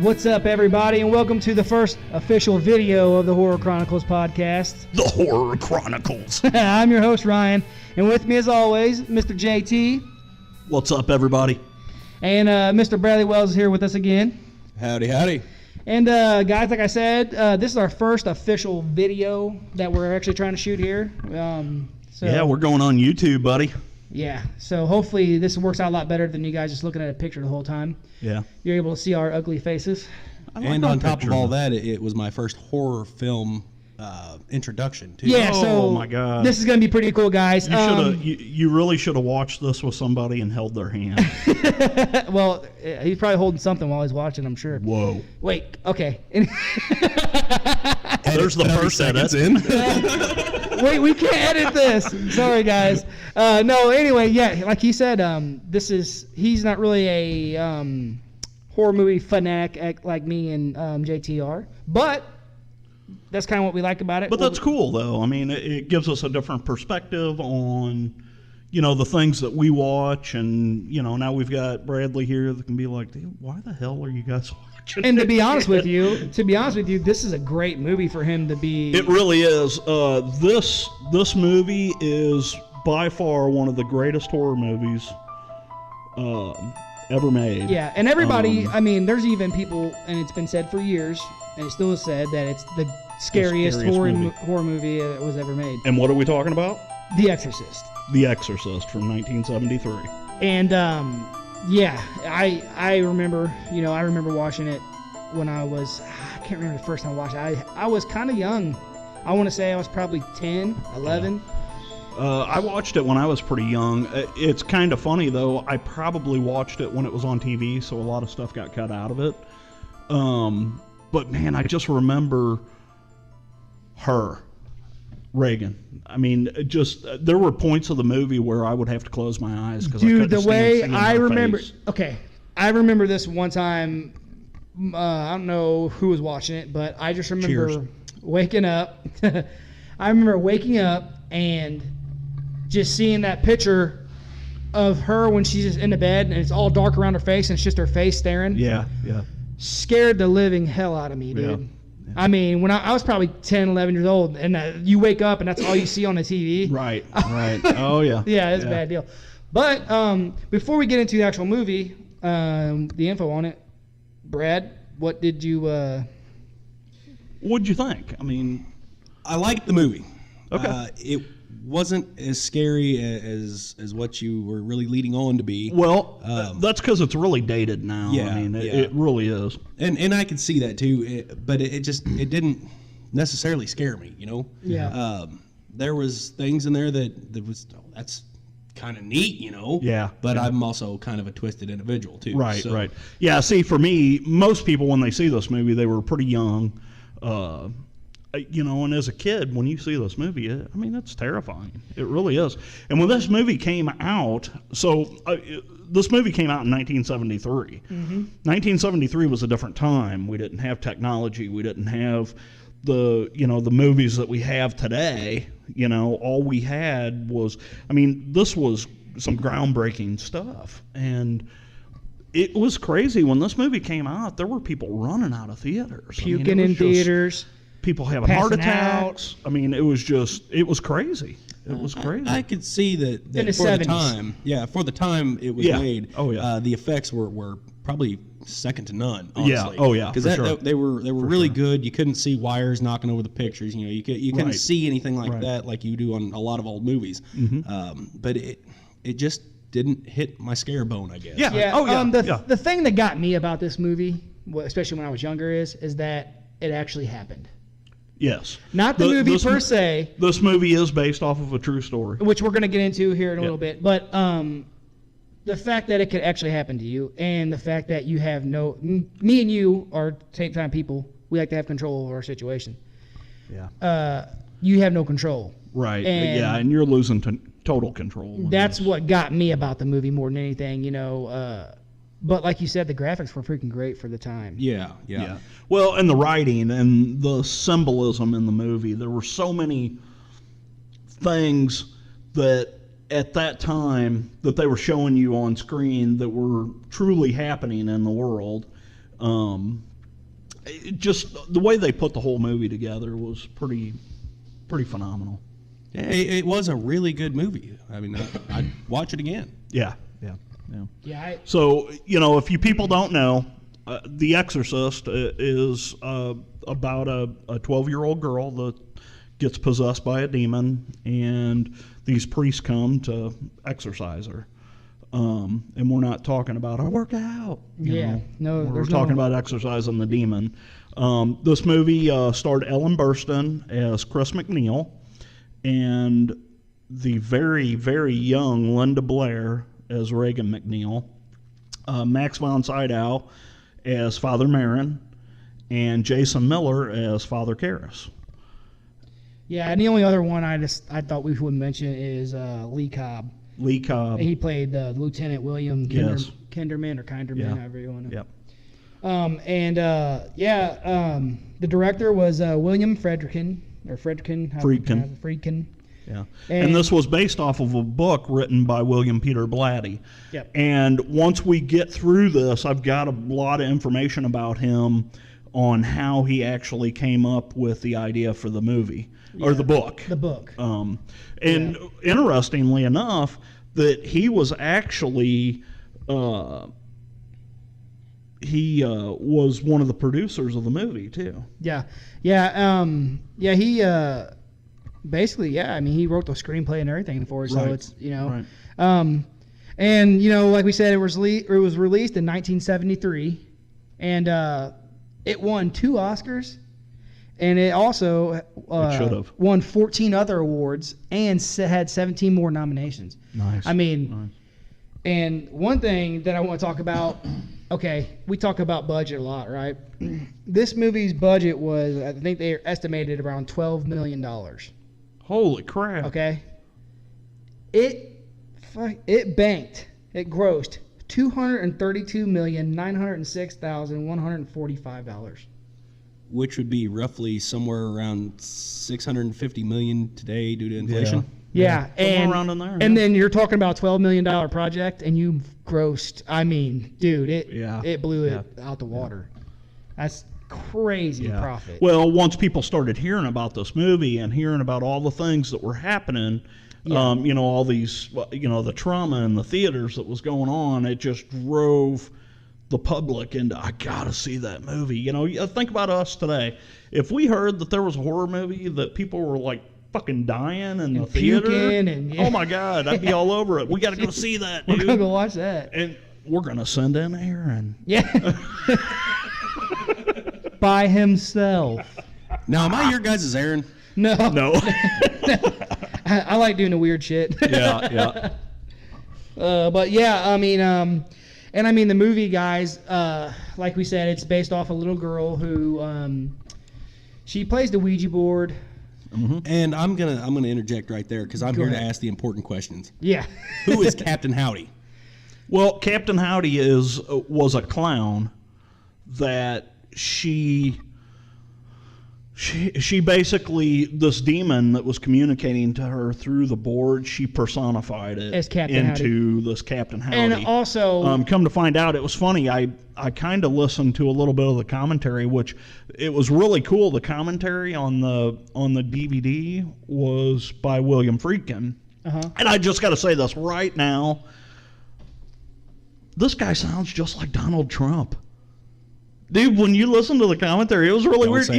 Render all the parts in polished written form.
What's up, everybody, and welcome to the first official video of the Horror Chronicles podcast. The Horror Chronicles. I'm your host, Ryan, and with me, as always, Mr. JT. What's up, everybody? And Mr. Bradley Wells is here with us again. Howdy, howdy. And guys, like I said, this is our first official video that we're actually trying to shoot here. Yeah, we're going on YouTube, buddy. Yeah, so hopefully this works out a lot better than you guys just looking at a picture the whole time. Yeah. You're able to see our ugly faces. And on top of all that, it was my first horror film introduction, too. Yeah, so oh my God. This is going to be pretty cool, guys. You really should have watched this with somebody and held their hand. Well, he's probably holding something while he's watching, I'm sure. Whoa. Wait, okay. There's the first edit. Wait, we can't edit this. Sorry, guys. No, anyway, yeah, like he said, he's not really a horror movie fanatic like me and JT are, but that's kind of what we like about it. But that's cool, though. I mean, it gives us a different perspective on, the things that we watch, and, now we've got Bradley here that can be like, dude, why the hell are you guys watching? And to be honest with you, this is a great movie for him to be. It really is. This movie is by far one of the greatest horror movies ever made. Yeah, and everybody, there's even people, and it's been said for years, and it still is said, that it's the scariest horror movie that was ever made. And what are we talking about? The Exorcist. The Exorcist from 1973. And yeah, I remember, I remember watching it when I can't remember the first time I watched it. I was kind of young. I want to say I was probably 10, 11. I watched it when I was pretty young. It's kind of funny, though. I probably watched it when it was on TV, so a lot of stuff got cut out of it. But, man, I just remember her, Reagan. I mean, there were points of the movie where I would have to close my eyes because I couldn't stand seeing I her remember. face. Okay, I remember this one time. I don't know who was watching it, but I just remember waking up. I remember waking up and just seeing that picture of her when she's just in the bed and it's all dark around her face and it's just her face staring. Yeah. Scared the living hell out of me, dude. Yeah. I mean, when I was probably 10, 11 years old, and you wake up and that's all you see on the TV. Right. Oh, yeah. Yeah, it's a bad deal. But before we get into the actual movie, the info on it, Brad, what did you... What'd you think? I mean... I liked the movie. Okay. It wasn't as scary as what you were really leading on to be. Well, that's because it's really dated now. Yeah, I mean, it really is. And I could see that too, but it didn't necessarily scare me, Yeah. There was things in there that's kind of neat, Yeah. But I'm also kind of a twisted individual too. Right, so. right. Yeah, see, for me, most people, when they see this movie, they were pretty young. And as a kid, when you see this movie, it's terrifying. It really is. And when this movie came out, this movie came out in 1973. Mm-hmm. 1973 was a different time. We didn't have technology. We didn't have the movies that we have today. All we had was, this was some groundbreaking stuff. And it was crazy. When this movie came out, there were people running out of theaters. Puking in theaters. People having heart attacks. Out. It was crazy. It was crazy. I could see that in the for 70s. The time. Yeah, for the time it was made. Oh yeah. The effects were probably second to none. Honestly. Yeah. Oh yeah. Because they were really good. You couldn't see wires knocking over the pictures. You couldn't see anything like that like you do on a lot of old movies. Mm-hmm. But it just didn't hit my scare bone, I guess. Yeah. Yeah. Oh yeah. The thing that got me about this movie, especially when I was younger, is that it actually happened. Yes. Not the movie per se. This movie is based off of a true story, which we're going to get into here in a little bit. But the fact that it could actually happen to you, and the fact that you have me and you are same time people. We like to have control over our situation. Yeah. You have no control. Right. And you're losing total control. That's what got me about the movie more than anything. But like you said, the graphics were freaking great for the time. Yeah. Well, and the writing and the symbolism in the movie, there were so many things that at that time that they were showing you on screen that were truly happening in the world just the way they put the whole movie together was pretty phenomenal. Yeah, it was a really good movie. I mean, I'd watch it again. Yeah. So, if you people don't know, The Exorcist is about a 12-year-old girl that gets possessed by a demon, and these priests come to exorcise her. And we're not talking about a workout. We're talking about exorcising the demon. This movie starred Ellen Burstyn as Chris McNeil, and the very, very young Linda Blair as Reagan McNeil, Max von Sydow as Father Marin, and Jason Miller as Father Karras. Yeah, and the only other one I thought we would mention is Lee Cobb. Lee Cobb. He played Lieutenant William Kinderman or Kinderman, however you want to. Yep. The director was William Friedkin. Yeah. And this was based off of a book written by William Peter Blatty. Yep. And once we get through this, I've got a lot of information about him on how he actually came up with the idea for the movie or the book. The book. Interestingly enough, that he was actually he was one of the producers of the movie too. He basically, I mean, he wrote the screenplay and everything for it, so it's Right. And like we said, it was released in 1973, and it won 2 Oscars, and it also won 14 other awards and had 17 more nominations. Nice. I mean, and one thing that I want to talk about. Okay, we talk about budget a lot, right? This movie's budget was, I think they estimated around $12 million. Holy crap. Okay? It grossed $232,906,145. Which would be roughly somewhere around $650 million today due to inflation. Yeah, and around in there, and then you're talking about a $12 million project, and you grossed. I mean, dude, it blew it out the water. That's crazy profit. Well, once people started hearing about this movie and hearing about all the things that were happening, all these, the trauma in the theaters that was going on, it just drove the public into, I gotta see that movie. Think about us today. If we heard that there was a horror movie that people were like fucking dying in the theater, oh my God, I'd be all over it. We got to go see that, dude. We're gonna go watch that, and we're gonna send in Aaron. By himself. Now, am I your guys' Aaron? No. I like doing the weird shit. Yeah. But I mean, the movie, guys, like we said, it's based off a little girl who she plays the Ouija board. Mm-hmm. And I'm gonna interject right there because I'm here to ask the important questions. Yeah. Who is Captain Howdy? Well, Captain Howdy was a clown that she basically, this demon that was communicating to her through the board, she personified it as Captain into this Captain Howdy. And also, come to find out, it was funny. I kind of listened to a little bit of the commentary, which it was really cool. The commentary on the DVD was by William Friedkin, and I just got to say this right now. This guy sounds just like Donald Trump. Dude, when you listen to the commentary, it was really weird.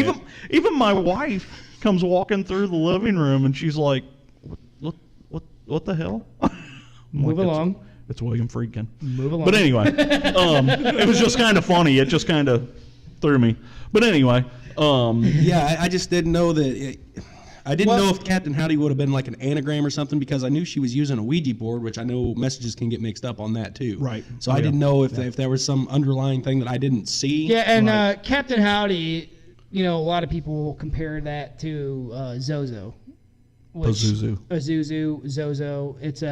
Even my wife comes walking through the living room and she's like, "What the hell?" Move along. It's William Friedkin. Move along. But anyway, it was just kind of funny. It just kind of threw me. But anyway, I just didn't know that. I didn't know if Captain Howdy would have been like an anagram or something because I knew she was using a Ouija board, which I know messages can get mixed up on that too. Right. So I didn't know if there was some underlying thing that I didn't see. Yeah, and Captain Howdy, a lot of people compare that to Zozo. Pazuzu. Zozo. It's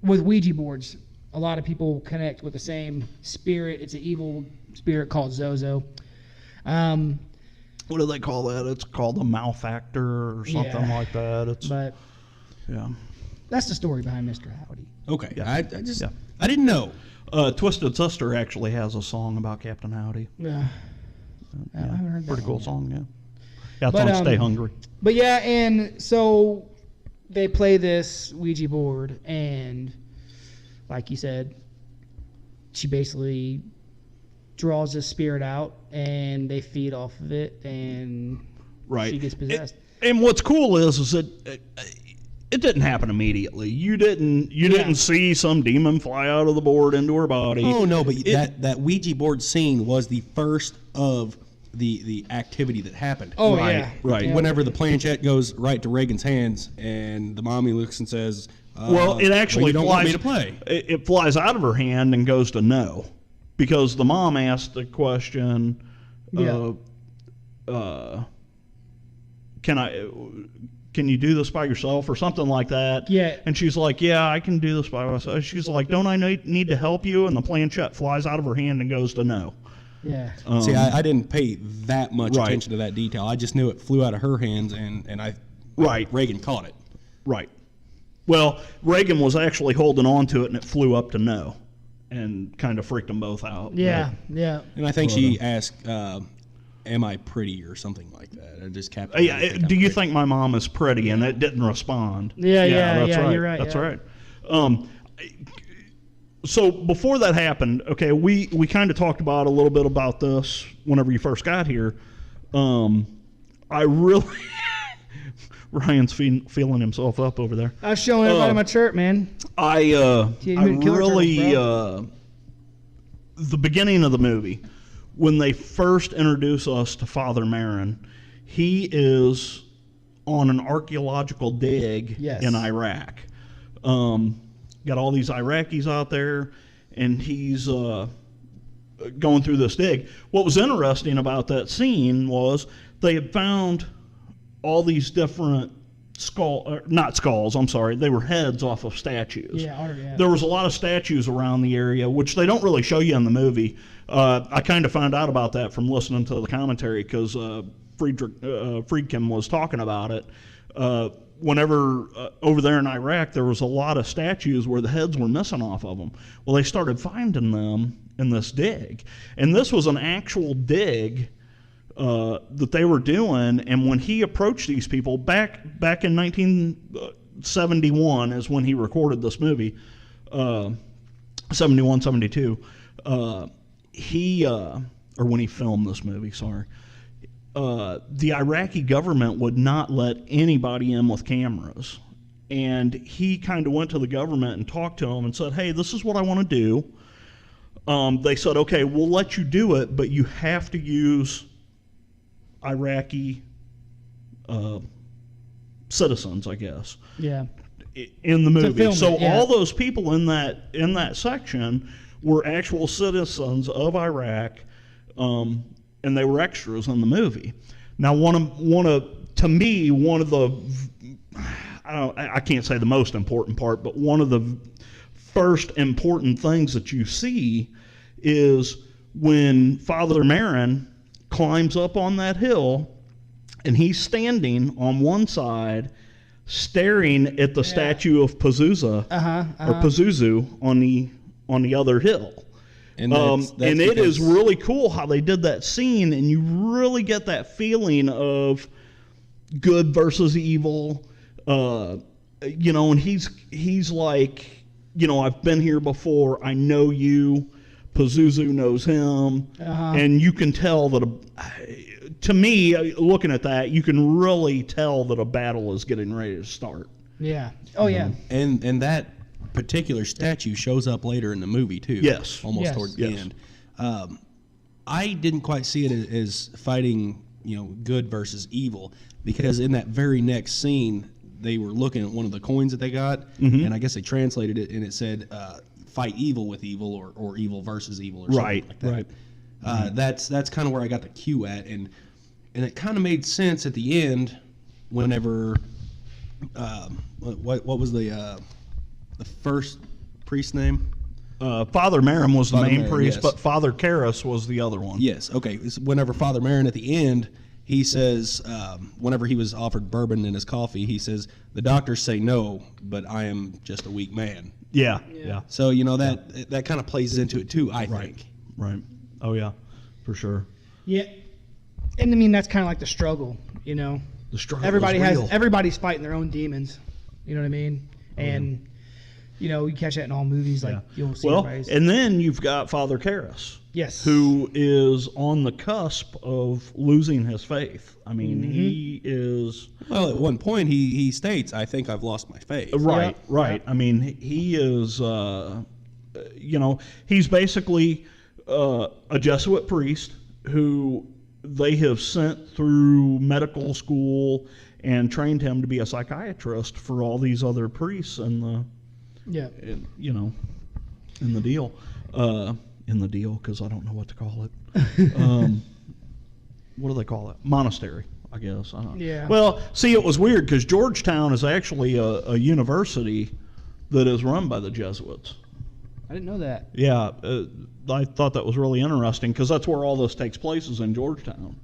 with Ouija boards, a lot of people connect with the same spirit. It's an evil spirit called Zozo. What do they call that? It's called a malefactor or something like that. That's the story behind Mr. Howdy. Okay. Yeah. I didn't know. Twisted Sister actually has a song about Captain Howdy. Yeah. heard that. Pretty cool one, song, yeah. Yeah, it's on Stay Hungry. But yeah, and so they play this Ouija board, and like you said, she basically draws this spirit out, and they feed off of it, and she gets possessed. And what's cool is that it didn't happen immediately. You didn't see some demon fly out of the board into her body. Oh no, but that Ouija board scene was the first of the activity that happened. Oh right. Yeah. Whenever the planchette goes right to Reagan's hands, and the mommy looks and says, well, it actually you don't flies. want me to play. It flies out of her hand and goes to no, because the mom asked the question. Can you do this by yourself or something like that? Yeah. And she's like, yeah, I can do this by myself. She's like, don't I need to help you? And the planchette flies out of her hand and goes to no. Yeah. See, I didn't pay that much attention to that detail. I just knew it flew out of her hands, and Reagan caught it. Right. Well, Reagan was actually holding on to it, and it flew up to no, and kind of freaked them both out. Yeah. Yeah. And I think she asked, am I pretty or something like that? I just kept. Do you think my mom is pretty? And it didn't respond. Yeah, that's right. You're right. That's right. So before that happened, okay, we kind of talked about a little bit about this whenever you first got here. I really Ryan's feeling himself up over there. I was showing everybody my shirt, man. I really the beginning of the movie, when they first introduce us to Father Marin, he is on an archaeological dig in Iraq. Got all these Iraqis out there, and he's going through this dig. What was interesting about that scene was they had found all these different not skulls, I'm sorry, they were heads off of statues. Yeah. There was a lot of statues around the area, which they don't really show you in the movie. I kind of found out about that from listening to the commentary, because Friedkin was talking about it. Whenever over there in Iraq, there was a lot of statues where the heads were missing off of them. Well, they started finding them in this dig. And this was an actual dig that they were doing. And when he approached these people, back in 1971 is when he recorded this movie, 71, 72. Or when he filmed this movie, sorry. The Iraqi government would not let anybody in with cameras. And he kind of went to the government and talked to them and said, hey, this is what I want to do. They said, okay, we'll let you do it, but you have to use Iraqi citizens, I guess. Yeah. In the movie. So yeah. all those people in that section were actual citizens of Iraq, and they were extras in the movie. Now, one of the I can't say the most important part, but one of the first important things that you see is when Father Marin climbs up on that hill, and he's standing on one side staring at the statue of Pazuzu or Pazuzu on the other hill. And it is really cool how they did that scene, and you really get that feeling of good versus evil. And he's like, I've been here before. I know you. Pazuzu knows him, and you can tell that. To me, looking at that, you can really tell that a battle is getting ready to start. Yeah. Oh yeah. And that particular statue shows up later in the movie too. Yes. Almost towards the end. I didn't quite see it as fighting, good versus evil, because in that very next scene, they were looking at one of the coins that they got, and I guess they translated it, and it said, "Fight evil with evil," or "evil versus evil," or something like that. Right. That's kind of where I got the cue at, and it kind of made sense at the end, whenever what was the first priest's name? Father Marin was the main priest, yes. but Father Karras was the other one. Yes. Okay. Whenever Father Marin at the end, he says, whenever he was offered bourbon in his coffee, he says, "The doctors say no, but I am just a weak man." Yeah. So that kind of plays into it too, I think. Right. Oh yeah, for sure. Yeah. And I mean, that's kind of like the struggle, you know. The struggle. Everybody's fighting their own demons. You know what I mean? And you know, you catch that in all movies. Like you'll see. And then you've got Father Karras. Yes. Who is on the cusp of losing his faith. I mean, he is. Well, at one point he states, "I think I've lost my faith." Right. I mean, he is. You know, he's basically a Jesuit priest who they have sent through medical school and trained him to be a psychiatrist for all these other priests in the you know, in the deal because I don't know what to call it. What do they call it? Monastery, I guess. I don't know. Yeah. Well, see, it was weird because Georgetown is actually a university that is run by the Jesuits. I didn't know that. Yeah, I thought that was really interesting because that's where all this takes place is in Georgetown.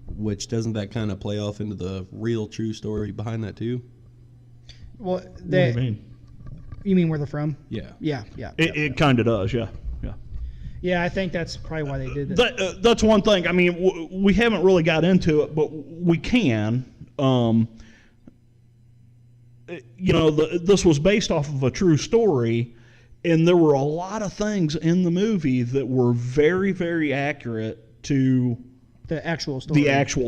Which doesn't that kind of play off into the real true story behind that too? Well, What do you mean? You mean where they're from? Yeah. Yeah. It kind of does, yeah. Yeah, I think that's probably why they did that. That's one thing. I mean, we haven't really got into it, but we can. You know, this was based off of a true story, and there were a lot of things in the movie that were very, very accurate to the actual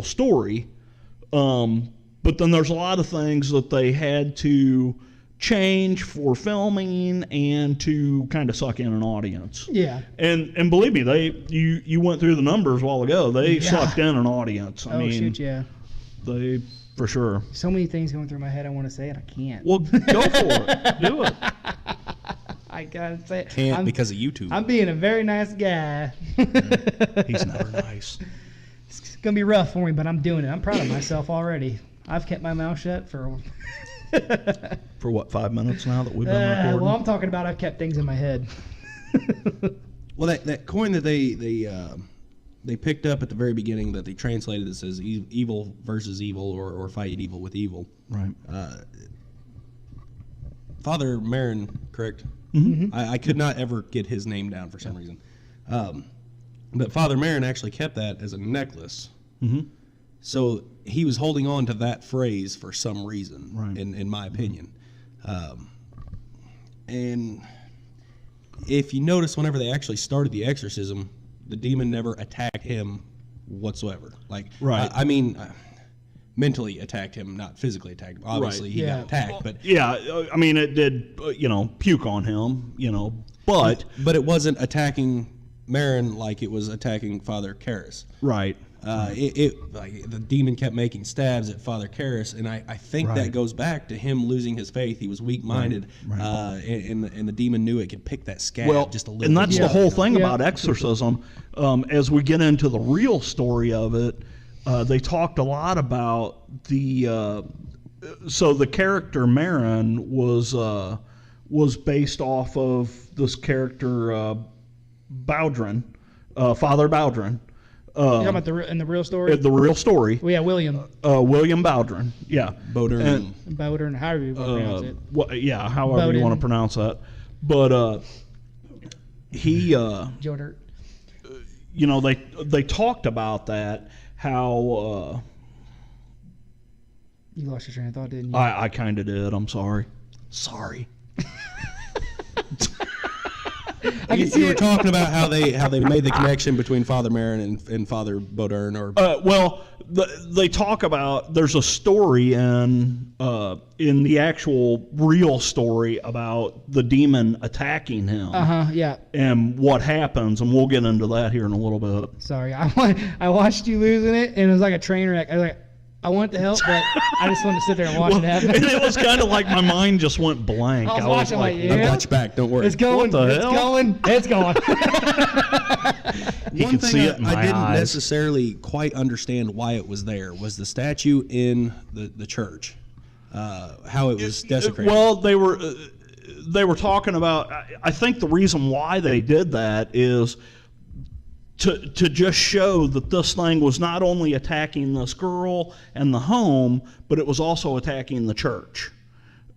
story. But then there's a lot of things that they had to change for filming and to kind of suck in an audience. Yeah. And believe me, you went through the numbers a while ago. They sucked in an audience. I mean, shoot, yeah. They, for sure. So many things going through my head I want to say, and I can't. Well, go for it. Do it. I gotta say it. Can't because of YouTube. I'm being a very nice guy. He's never nice. It's gonna be rough for me, but I'm doing it. I'm proud of myself already. I've kept my mouth shut for For what, 5 minutes now that we've been recording? Well, I'm talking about I've kept things in my head. Well, that coin that they picked up at the very beginning that they translated that says evil versus evil or fight evil with evil. Right. Father Marin, correct? Mm-hmm. I could not ever get his name down for some reason. But Father Marin actually kept that as a necklace. Mm-hmm. So he was holding on to that phrase for some reason, right. in my opinion. And if you notice, whenever they actually started the exorcism, the demon never attacked him whatsoever. Like, right. I mean, mentally attacked him, not physically attacked him. Obviously, right. he got attacked, but yeah, I mean, it did, puke on him, but it wasn't attacking Marin like it was attacking Father Karras. Right. Like the demon kept making stabs at Father Karras, and I think right. that goes back to him losing his faith. He was weak-minded, right. And the demon knew it could pick that scab just a little bit. And that's more. the whole thing about exorcism. As we get into the real story of it, they talked a lot about so the character Marin was based off of this character Bowdrin, Father Bowdrin. You're talking about in the real story? The real story. Well, yeah, William. William Bowdrin. Yeah. Bowdrin. Bowdrin, however you want to pronounce it. However Bowdrin. You want to pronounce that. But he. Joe Dirt. They talked about that, how. You lost your train of thought, didn't you? I kind of did. I'm sorry. Sorry. You were talking about how they made the connection between Father Marin and Father Bowdrin, or they talk about there's a story in the actual real story about the demon attacking him. Yeah. And what happens, and we'll get into that here in a little bit. Sorry, I watched you losing it, and it was like a train wreck. I was like, I wanted to help, but I just wanted to sit there and watch it happen. And it was kind of like my mind just went blank. I was watching like, I'll watch back. Don't worry. It's going. What the it's hell? going. It's going. You One can thing see it in my I didn't eyes. necessarily quite understand why it was there was the statue in the church, how it was desecrated. Well, they were talking about. I think the reason why they did that is to just show that this thing was not only attacking this girl and the home, but it was also attacking the church.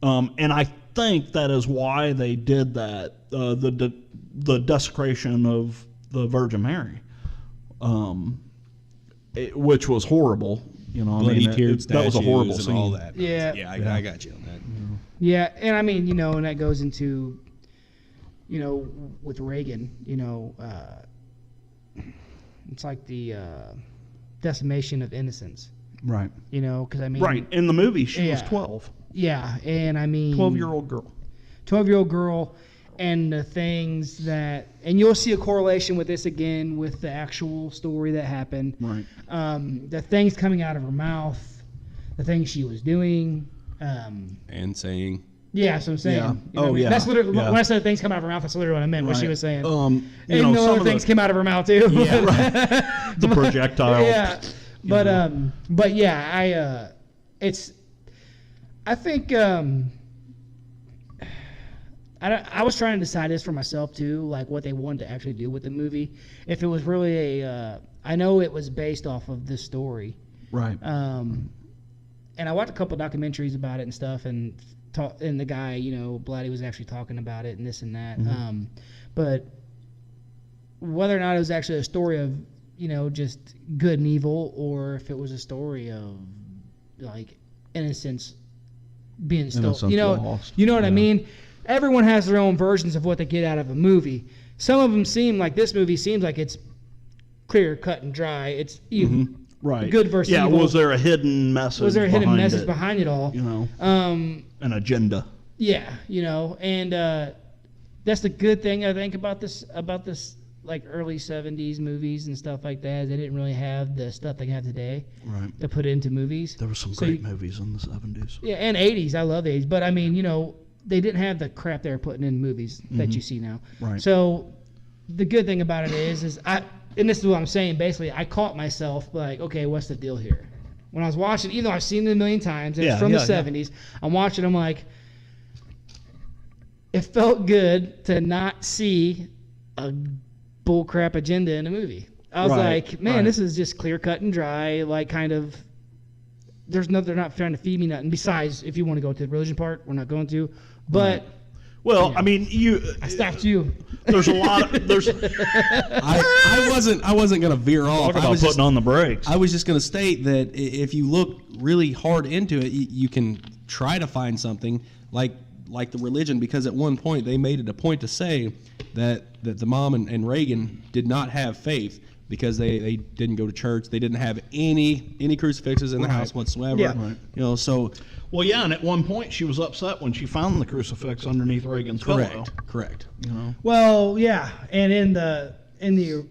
And I think that is why they did that, the desecration of the Virgin Mary. which was horrible. You know, bloody tiered that was a horrible scene. And all that. Yeah. I got you on that. Yeah, and I mean, and that goes into, with Reagan, it's like the decimation of innocence. Right. Because I mean. Right. In the movie, she was 12. Yeah, and I mean. 12-year-old girl. 12-year-old girl, and the things that, and you'll see a correlation with this again with the actual story that happened. Right. The things coming out of her mouth, the things she was doing. And saying. Yeah, that's what I'm saying. Yeah. You know what I mean? Yeah. That's literally, Yeah. when I said things come out of her mouth, that's literally what I meant, what she was saying. And no other things came out of her mouth, too. Yeah, right. The projectile. Yeah. But yeah, I think, I was trying to decide this for myself, too, like what they wanted to actually do with the movie. If it was really I know it was based off of this story. Right. And I watched a couple documentaries about it and stuff, and the guy, Blatty was actually talking about it and this and that. Mm-hmm. But whether or not it was actually a story of, just good and evil, or if it was a story of, like, innocence being stolen. Lost. You know what I mean? Everyone has their own versions of what they get out of a movie. Some of them seem like this movie seems like it's clear, cut, and dry. It's evil. Mm-hmm. Right. Good versus evil. Yeah, was there a hidden message? Was there a hidden message behind it all? An agenda. Yeah, and that's the good thing I think about this like early 70s movies and stuff like that. They didn't really have the stuff they have today. Right. To put into movies. There were some great movies in the 70s. Yeah, and 80s. I love the 80s, but I mean, they didn't have the crap they were putting in movies that you see now. Right. So the good thing about it is and this is what I'm saying, basically, I caught myself like, okay, what's the deal here? When I was watching, even though I've seen it a million times, and it's from the 70s, I'm watching, I'm like, it felt good to not see a bullcrap agenda in a movie. I was like, man, this is just clear cut and dry, like kind of, they're not trying to feed me nothing. Besides, if you want to go to the religion part, we're not going to. But well, I mean, I stopped you. There's a lot of I wasn't gonna veer off. Talk about putting on the brakes. I was just gonna state that if you look really hard into it, you can try to find something like the religion, because at one point they made it a point to say that the mom and Reagan did not have faith because they didn't go to church. They didn't have any crucifixes in the house whatsoever. Yeah. Right. So. Well, yeah, and at one point she was upset when she found the crucifix underneath Reagan's pillow. Correct. Well, yeah, and in the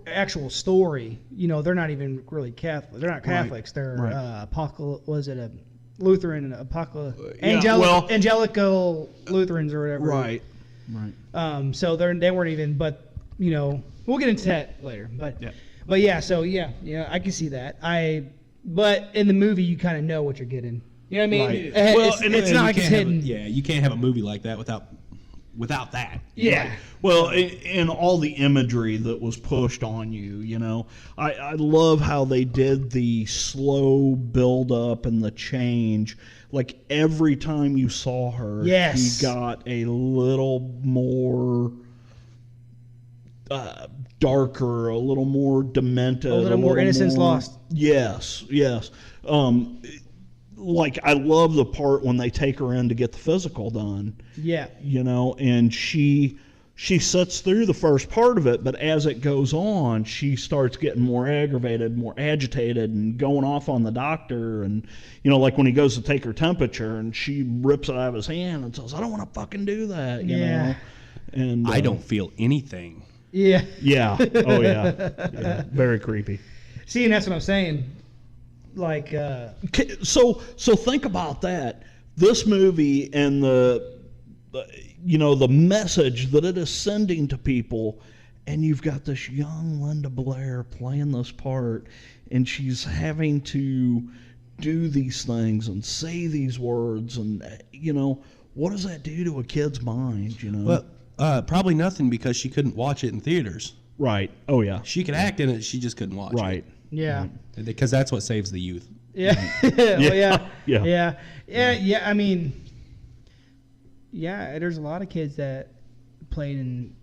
actual story, they're not even really Catholic. They're not Catholics. They're was it a Lutheran and Angelical Lutherans or whatever. Right. So they weren't even, but we'll get into that later. But yeah, so yeah, I can see that. But in the movie, you kind of know what you're getting. You know what I mean? Right. Well, it's not like it's hidden. You can't have a movie like that without that. Yeah. Right. Well, and all the imagery that was pushed on you, I love how they did the slow build up and the change. Like every time you saw her, she got a little more darker, a little more demented, a little more innocence lost. Yes. Like I love the part when they take her in to get the physical done. Yeah. And she sits through the first part of it, but as it goes on, she starts getting more aggravated, more agitated, and going off on the doctor. And like when he goes to take her temperature, and she rips it out of his hand and says, "I don't want to fucking do that." You know. And I don't feel anything. Yeah. Yeah. Oh yeah. Very creepy. See, and that's what I'm saying. Like, so think about that. This movie and the message that it is sending to people, and you've got this young Linda Blair playing this part, and she's having to do these things and say these words, and what does that do to a kid's mind? Well, probably nothing, because she couldn't watch it in theaters. Right. Oh yeah. She could act in it, she just couldn't watch it. Right. Yeah. Because that's what saves the youth. Yeah. Well, Yeah. I mean, there's a lot of kids that played in,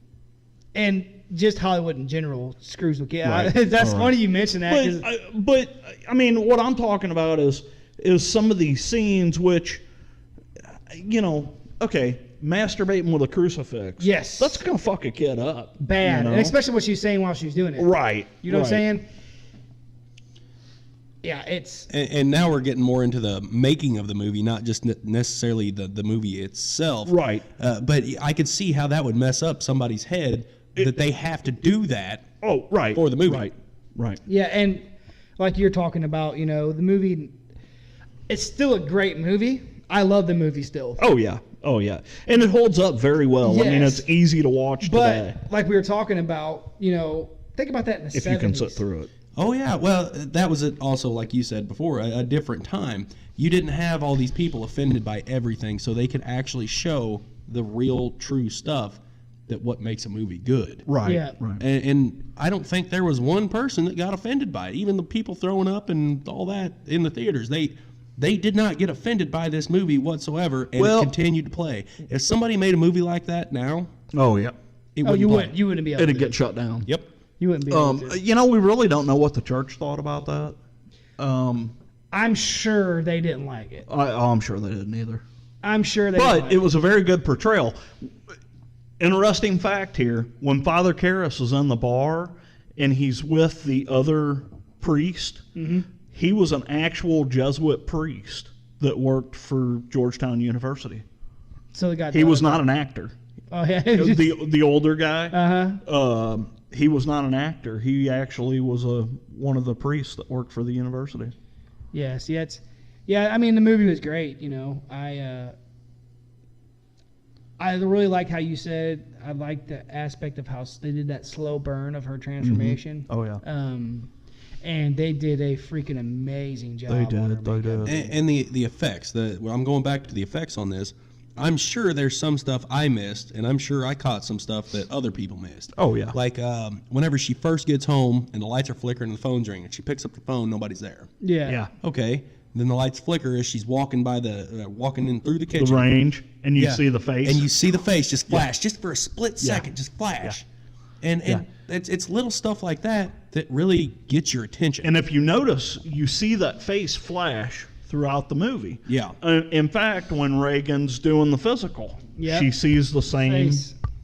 and just Hollywood in general screws with kids. Right. That's funny you mentioned that. But I mean, what I'm talking about is some of these scenes which, okay, masturbating with a crucifix. Yes. That's going to fuck a kid up. Bad. And especially what she was saying while she was doing it. Right. You know what I'm saying? Yeah, it's... And now we're getting more into the making of the movie, not just necessarily the movie itself. Right. But I could see how that would mess up somebody's head that they have to do that for the movie. Right. Yeah, and like you're talking about, the movie, it's still a great movie. I love the movie still. Oh, yeah. And it holds up very well. Yes. I mean, it's easy to watch today. But like we were talking about, think about that in the 70s. If you can sit through it. Oh, yeah. Well, that was also, like you said before, a different time. You didn't have all these people offended by everything, so they could actually show the real, true stuff that what makes a movie good. Right. Yeah. Right. And I don't think there was one person that got offended by it. Even the people throwing up and all that in the theaters, they did not get offended by this movie whatsoever, and it continued to play. If somebody made a movie like that now, oh, yeah. You wouldn't be able to. It'd get shut down. Yep. You wouldn't be able to. We really don't know what the church thought about that. I'm sure they didn't like it. I'm sure they didn't either. I'm sure they didn't like But it was a very good portrayal. Interesting fact here, when Father Karras is in the bar and he's with the other priest, he was an actual Jesuit priest that worked for Georgetown University. So the guy he was not an actor. Oh, yeah. the older guy. Uh-huh. He was not an actor. He actually was one of the priests that worked for the university. Yes, I mean, the movie was great. I really like how you said. I like the aspect of how they did that slow burn of her transformation. Oh yeah. And they did a freaking amazing job. They did. And the effects. I'm going back to the effects on this. I'm sure there's some stuff I missed, and I'm sure I caught some stuff that other people missed. Oh, yeah. Like whenever she first gets home and the lights are flickering and the phone's ringing, she picks up the phone, nobody's there. Yeah. Okay. Then the lights flicker as she's walking by walking in through the kitchen. The range, and you see the face. And you see the face just flash, just for a split second, just flash. Yeah. And it's little stuff like that really gets your attention. And if you notice, you see that face flash throughout the movie. Yeah. In fact, when Reagan's doing the physical, she sees the same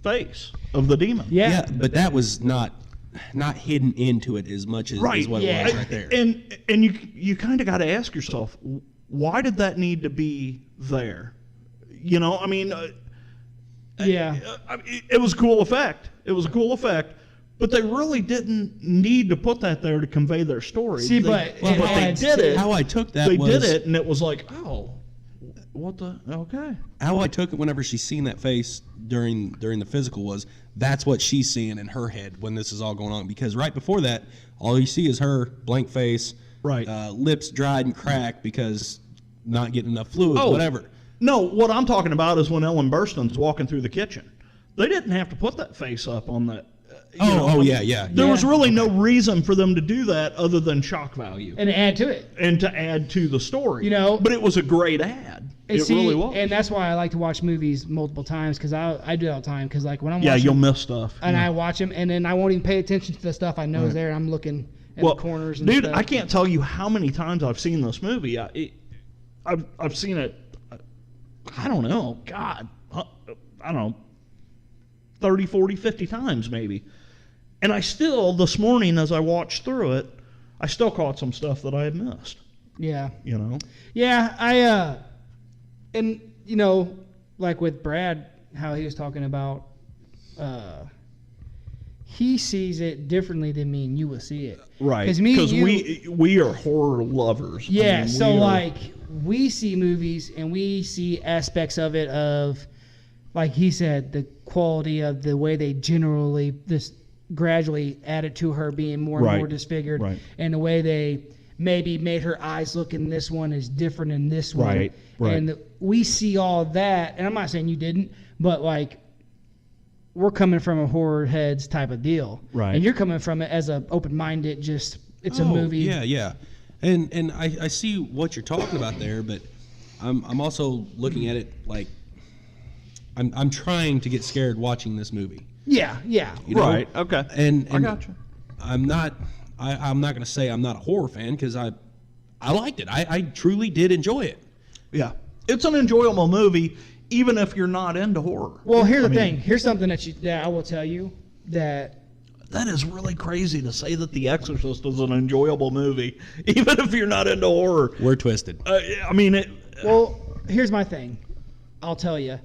face of the demon. Yeah. But that was not hidden into it as much as what it was right there. And you kind of got to ask yourself, why did that need to be there? I mean, it was a cool effect. But they really didn't need to put that there to convey their story. See, but they did it. How I took that was... They did it, and it was like, oh, what the... Okay. How I took it whenever she's seen that face during the physical was, that's what she's seeing in her head when this is all going on. Because right before that, all you see is her, blank face, lips dried and cracked because not getting enough fluid, whatever. No, what I'm talking about is when Ellen Burstyn's walking through the kitchen. They didn't have to put that face up on that... yeah. There was really no reason for them to do that other than shock value. And add to it. And to add to the story. But it was a great ad. It really was. And that's why I like to watch movies multiple times, because I do it all the time. Because like when I'm watching... you'll miss stuff. And I watch them, and then I won't even pay attention to the stuff I know is there, and I'm looking at the corners and stuff. I can't tell you how many times I've seen this movie. I've seen it, I don't know, God, I don't know, 30, 40, 50 times maybe. And I still, this morning as I watched through it, I still caught some stuff that I had missed. Yeah. Yeah, and like with Brad, how he was talking about, he sees it differently than me and you will see it. Right. Because we are horror lovers. Yeah, we see movies and we see aspects of it of, like he said, the quality of the way they gradually added to her being more and more disfigured, and the way they maybe made her eyes look in this one is different in this one. Right. And we see all that, and I'm not saying you didn't, but like we're coming from a horror heads type of deal. Right. And you're coming from it as an open-minded, it's a movie. Yeah. And I see what you're talking about there, but I'm also looking at it like I'm trying to get scared watching this movie. Yeah. You know? Right. Okay. And I got you. I'm not going to say I'm not a horror fan because I liked it. I truly did enjoy it. Yeah. It's an enjoyable movie, even if you're not into horror. Well, here's the thing. Here's something that I will tell you that is really crazy to say that The Exorcist is an enjoyable movie, even if you're not into horror. We're twisted. I mean, well, here's my thing. I'll tell you.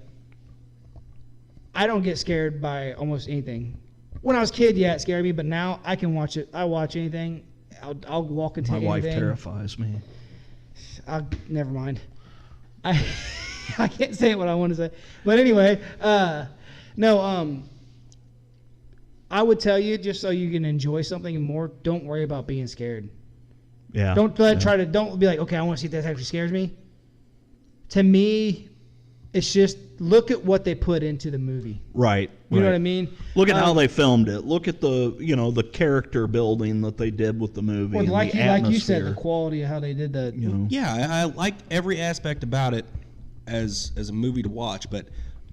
I don't get scared by almost anything. When I was a kid, yeah, it scared me, but now I can watch it. I watch anything. I'll walk into anything. my wife terrifies me. Never mind. I can't say what I want to say. But anyway, I would tell you, just so you can enjoy something more, don't worry about being scared. Yeah. Don't be like, okay, I want to see if that actually scares me. To me, it's just look at what they put into the movie. Right. You know what I mean? Look at how they filmed it. Look at the character building that they did with the movie. Well, and like you said, the quality of how they did that. Yeah, I liked every aspect about it as a movie to watch, but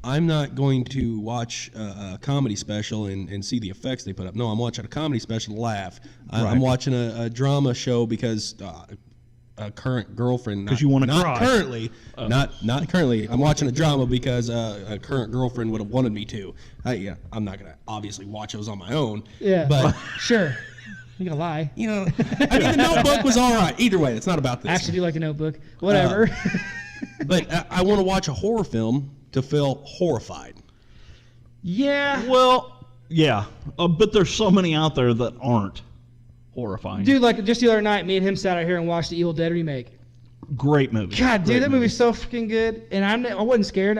I'm not going to watch a comedy special and see the effects they put up. No, I'm watching a comedy special to laugh. I'm watching a drama show because a current girlfriend. Because you want to cry. Not currently. I'm watching a drama because a current girlfriend would have wanted me to. I'm not going to obviously watch those on my own. Yeah, but sure. You gonna lie? The Notebook was all right. Either way, it's not about this. I actually do like the Notebook. Whatever. But I want to watch a horror film to feel horrified. Yeah. Well, yeah. But there's so many out there that aren't horrifying. Dude, like just the other night, me and him sat out here and watched the Evil Dead remake. Great movie. God, dude, that movie's so freaking good. And I wasn't scared.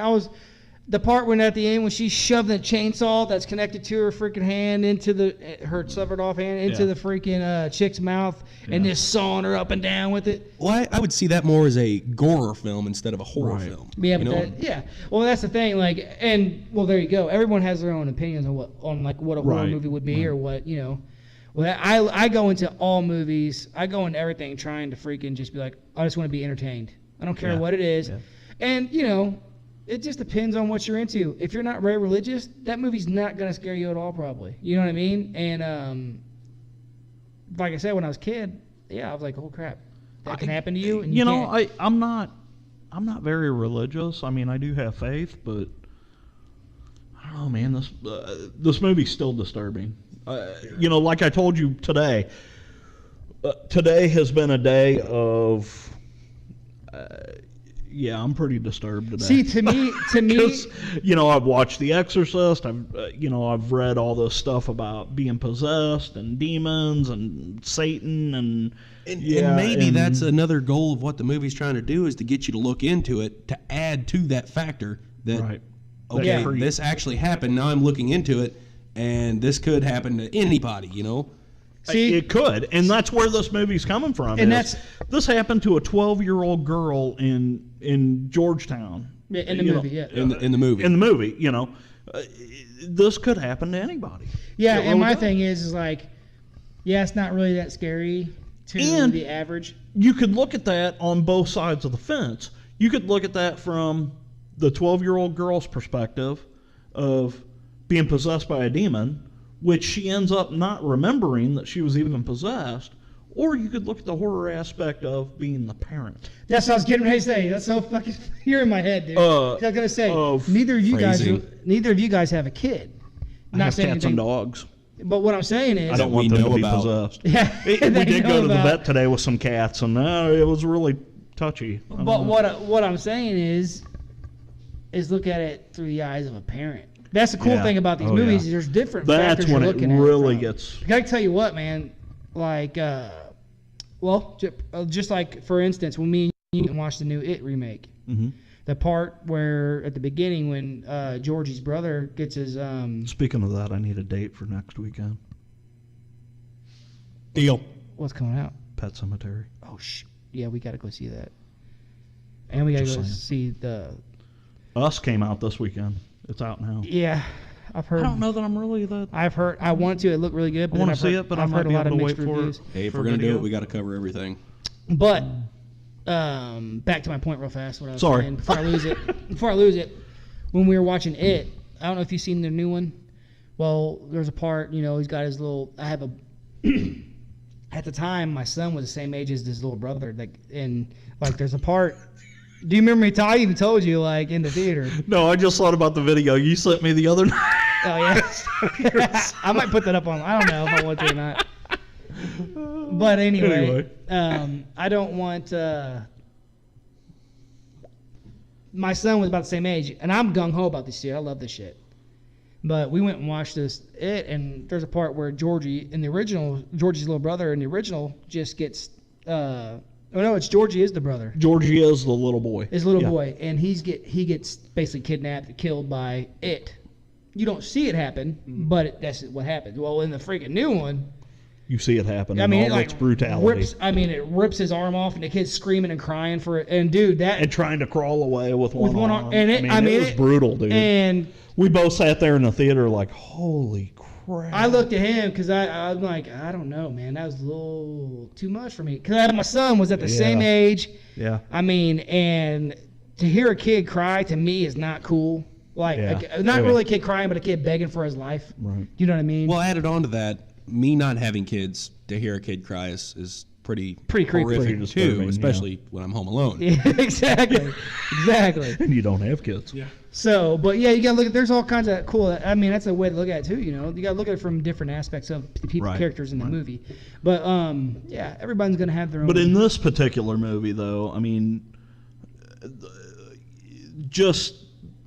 The part when at the end when she shoved the chainsaw that's connected to her freaking hand into her severed off hand into the freaking chick's mouth and just sawing her up and down with it. Well, I would see that more as a gore film instead of a horror film. Yeah, but well, that's the thing. Like, and well, there you go. Everyone has their own opinions on what a horror movie would be or what Well, I go into all movies. I go into everything trying to freaking just be like, I just want to be entertained. I don't care what it is, and it just depends on what you're into. If you're not very religious, that movie's not going to scare you at all, probably. You know what I mean? And like I said, when I was a kid, I was like, oh crap, that can happen to you. And I'm not very religious. I mean, I do have faith, but I don't know, man. This movie's still disturbing. Like I told you today. Today has been a day of. I'm pretty disturbed today. See, to me, I've watched The Exorcist. I've read all this stuff about being possessed and demons and Satan and maybe that's another goal of what the movie's trying to do is to get you to look into it to add to that factor that this actually happened. Now I'm looking into it, and this could happen to anybody. See, it could, and that's where this movie's coming from. And this happened to a 12-year-old girl in Georgetown. In the movie, in the movie. In the movie, this could happen to anybody. Yeah, and my thing is like, it's not really that scary to the average. You could look at that on both sides of the fence. You could look at that from the 12-year-old girl's perspective of being possessed by a demon, which she ends up not remembering that she was even possessed, or you could look at the horror aspect of being the parent. That's what I was getting ready to say. That's so fucking you're in my head, dude. I was gonna say neither of you guys have a kid. I have cats and dogs. But what I'm saying is, I don't want them to be possessed. Yeah, we did go to the vet today with some cats, and it was really touchy. But what I'm saying is look at it through the eyes of a parent. That's the cool thing about these movies. Is there's different factors you're looking at. That's when it really gets. I gotta tell you what, man. Like, just like for instance, when me and you watched the new It remake, the part where at the beginning when Georgie's brother gets his. Speaking of that, I need a date for next weekend. Deal. What's coming out? Pet Cemetery. Oh yeah, we gotta go see that, and we gotta go see the. Us came out this weekend. It's out now. Yeah, I've heard. I don't know that I'm really that. I've heard. I want to. It looked really good. I want to see it, but I've heard a lot of mixed for reviews. Hey, if we're gonna do it, we got to cover everything. But back to my point real fast. What I was saying before I lose it. When we were watching It, I don't know if you've seen the new one Well, there's a part, he's got his little. I have a. At the time, my son was the same age as his little brother. There's a part. Do you remember me? I even told you, in the theater. No, I just thought about the video you sent me the other night. Oh yeah. I might put that up on. I don't know if I want to or not. But anyway. I don't want. My son was about the same age, and I'm gung ho about this shit. I love this shit. But we went and watched and there's a part where Georgie's little brother in the original just gets. It's Georgie is the brother. Georgie is the little boy. His little boy, and he gets basically kidnapped, killed by it. You don't see it happen, but that's what happens. Well, in the freaking new one, you see it happen. All its brutality. It rips his arm off, and the kid's screaming and crying for it. And dude, and trying to crawl away with one arm. And it was brutal, dude. And we both sat there in the theater like, holy crap. I looked at him because I'm like, I don't know, man. That was a little too much for me. Because my son was at the same age. Yeah. And to hear a kid cry to me is not cool. Not really a kid crying, but a kid begging for his life. Right. You know what I mean? Well, added on to that, me not having kids, to hear a kid cry is pretty creepy. horrific too, especially when I'm home alone. Yeah, exactly. And you don't have kids. Yeah. So, but yeah, you gotta look at. There's all kinds of cool. I mean, that's a way to look at it too. You gotta look at it from different aspects of the characters in the movie. But yeah, everybody's gonna have their own. But in this particular movie, though, I mean, just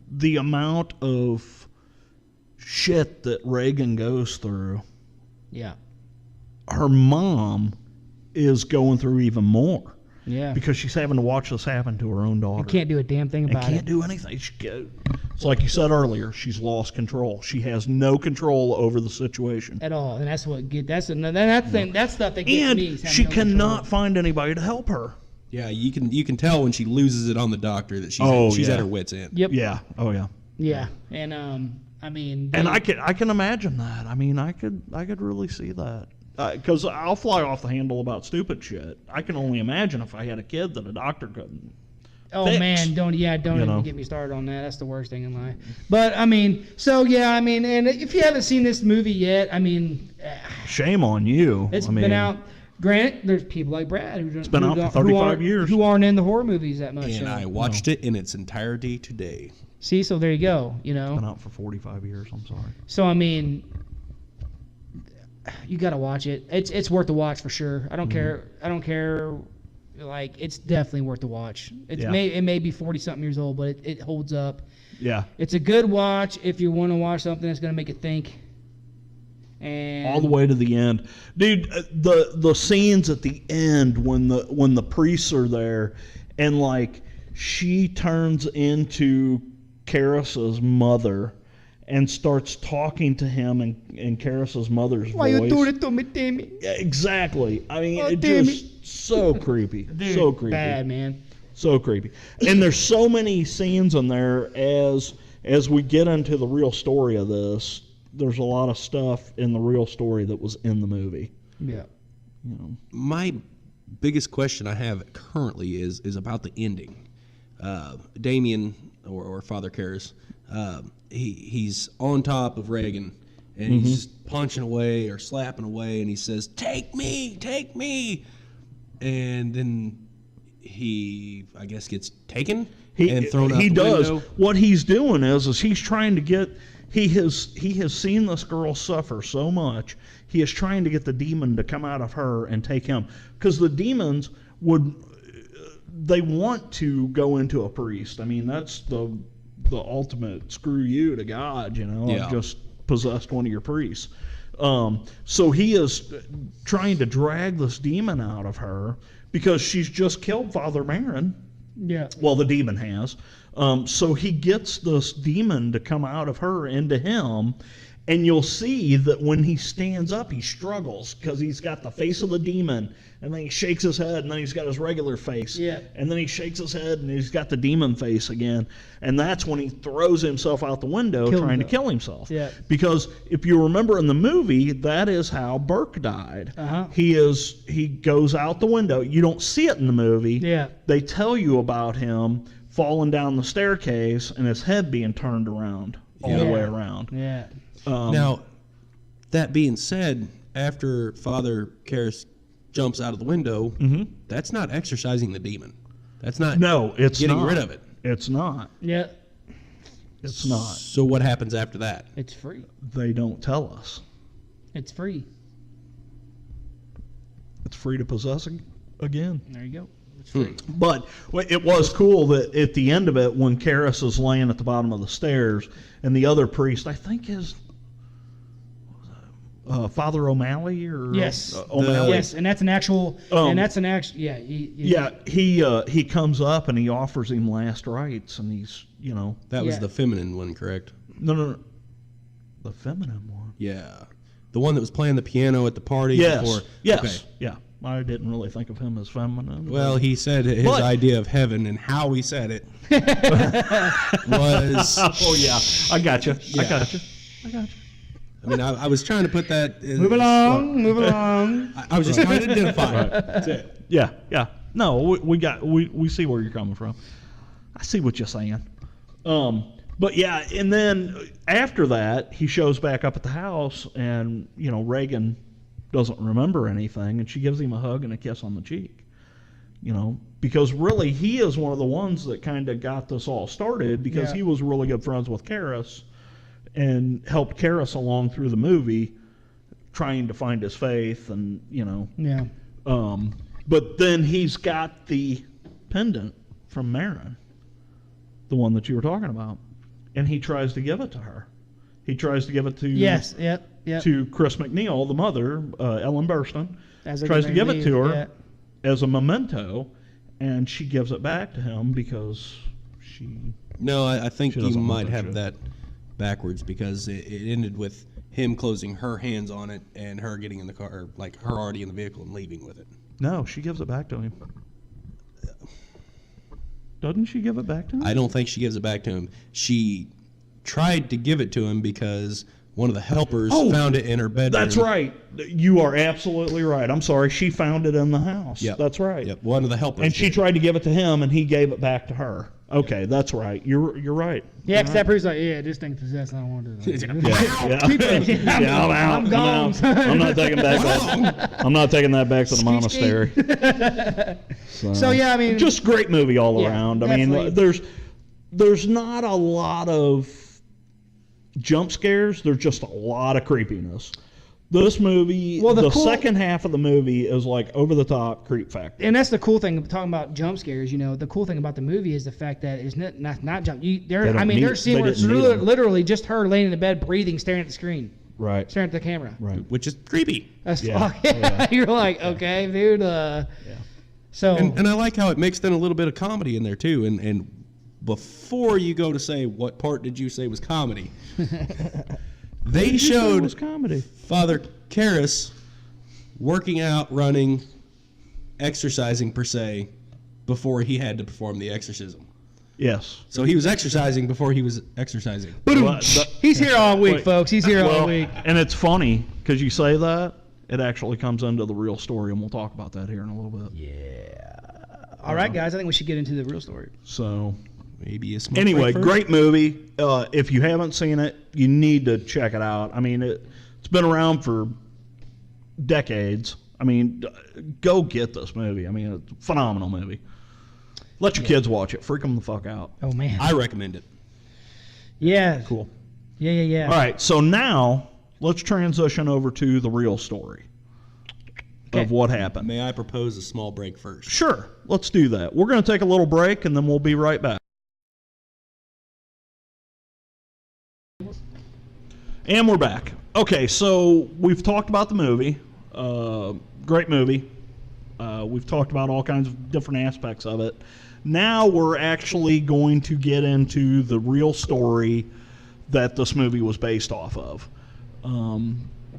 the amount of shit that Reagan goes through. Yeah. Her mom is going through even more. Yeah. Because she's having to watch this happen to her own daughter. And can't do a damn thing about it. Can't do anything. It's like you said earlier, she's lost control. She has no control over the situation. At all. And that's that's stuff that gets me. And she cannot find anybody to help her. Yeah, you can tell when she loses it on the doctor that she's at her wit's end. Yep. Yeah. Oh yeah. Yeah. And I mean. And I can imagine that. I mean, I could really see that. Because I'll fly off the handle about stupid shit. I can only imagine if I had a kid that a doctor couldn't. Oh fix. Man, don't even get me started on that. That's the worst thing in life. But I mean, and if you haven't seen this movie yet, I mean, shame on you. It's been out. Granted, there's people like Brad it's been out for 35 years who aren't in the horror movies that much. And I watched it in its entirety today. See, so there you go. It's been out for 45 years. I'm sorry. So I mean, you got to watch it. It's worth the watch for sure. I don't care. Like, it's definitely worth the watch. It may be 40-something years old, but it holds up. Yeah. It's a good watch if you want to watch something that's going to make you think. And all the way to the end, dude. The scenes at the end when the priests are there, and like she turns into Karis's mother and starts talking to him in Karis's mother's voice. Why you do it to me, Timmy? Yeah, exactly. I mean, it Timmy. just so creepy. Dude, so creepy. Bad, man. So creepy. And there's so many scenes in there as we get into the real story of this. There's a lot of stuff in the real story that was in the movie. Yeah. My biggest question I have currently is about the ending. Damien or Father Karras, he's on top of Reagan, and he's punching away or slapping away, and he says, "Take me, take me," and then he, I guess, gets taken and thrown out the window. What he's doing is he's trying to get. He has seen this girl suffer so much. He is trying to get the demon to come out of her and take him, because the demons they want to go into a priest. I mean, that's the ultimate screw you to God. I've just possessed one of your priests. So he is trying to drag this demon out of her because she's just killed Father Marin. Yeah. Well, the demon has. So he gets this demon to come out of her into him, and you'll see that when he stands up, he struggles because he's got the face of the demon, and then he shakes his head, and then he's got his regular face. Yeah. And then he shakes his head, and he's got the demon face again, and that's when he throws himself out the window trying to kill himself. Yeah. Because if you remember in the movie, that is how Burke died. Uh-huh. He goes out the window. You don't see it in the movie. Yeah. They tell you about him falling down the staircase and his head being turned around. all the way around. Yeah. Now, that being said, after Father Karras jumps out of the window, that's not exorcising the demon. That's not getting rid of it. It's not. Yeah. It's not. So what happens after that? It's free. They don't tell us. It's free. It's free to possess again. There you go. It's free. But it was cool that at the end of it, when Karras is laying at the bottom of the stairs, and the other priest, I think is Father O'Malley or Yes. O'Malley. Yes, and that's an actual. Yeah. He comes up and he offers him last rites, and he's That was the feminine one, correct? No, the feminine one. Yeah, the one that was playing the piano at the party. Yes. Before. Yes. Okay. Yeah. I didn't really think of him as feminine. Well, he said his idea of heaven and how he said it was. Oh yeah, I got you. Yeah. I got you. I mean, I was trying to put that. Move along. I was just trying to identify it. That's it. Yeah. No, we see where you're coming from. I see what you're saying. But yeah, and then after that, he shows back up at the house, and Reagan doesn't remember anything, and she gives him a hug and a kiss on the cheek. Because really he is one of the ones that kind of got this all started, because he was really good friends with Karras and helped Karras along through the movie, trying to find his faith, and Yeah. But then he's got the pendant from Marin, the one that you were talking about, and he tries to give it to her. He tries to give it to to Chris McNeil, the mother, Ellen Burstyn. Tries to give it to her as a memento, and she gives it back to him because she. No, I think you might have shit. that backwards, because it ended with him closing her hands on it and her getting in the car, or like her already in the vehicle and leaving with it. No, she gives it back to him. Doesn't she give it back to him? I don't think she gives it back to him. She tried to give it to him because one of the helpers found it in her bedroom. That's right. You are absolutely right. I'm sorry. She found it in the house. Yep. That's right. Yep. One of the helpers. And she tried to give it to him, and he gave it back to her. Okay, that's right. You're right. Yeah, because that priest's like, this thing's possessed. I don't want to do that. Yeah, I'm out. I'm gone. I'm not taking back that. I'm not taking that back to the monastery. So yeah, I mean, just great movie all around. I mean, definitely. there's not a lot of jump scares. There's just a lot of creepiness. This movie, the second half of the movie is like over the top creep factor. And that's the cool thing talking about jump scares. The cool thing about the movie is the fact that it's not jump. There's scenes where it's literally just her laying in the bed, breathing, staring at the screen, right, staring at the camera, right, which is creepy. That's You're like, okay, dude. So and I like how it mixed in a little bit of comedy in there too. And before you go to say what part did you say was comedy, they showed was comedy. Father Karras working out, running, exercising per se, before he had to perform the exorcism. Yes. So he was exercising before he was exercising. He's here all week, folks. He's here all week. And it's funny because you say that, it actually comes into the real story, and we'll talk about that here in a little bit. Yeah. All right, guys. I think we should get into the real story. So, maybe a smoke anyway, break first? great movie. If you haven't seen it, you need to check it out. I mean, it's been around for decades. I mean, go get this movie. I mean, it's a phenomenal movie. Let your kids watch it. Freak them the fuck out. Oh, man. I recommend it. Yeah. Cool. Yeah. All right, so now let's transition over to the real story of what happened. May I propose a small break first? Sure, let's do that. We're going to take a little break, and then we'll be right back. And we're back. Okay, so we've talked about the movie. Great movie. We've talked about all kinds of different aspects of it. Now we're actually going to get into the real story that this movie was based off of.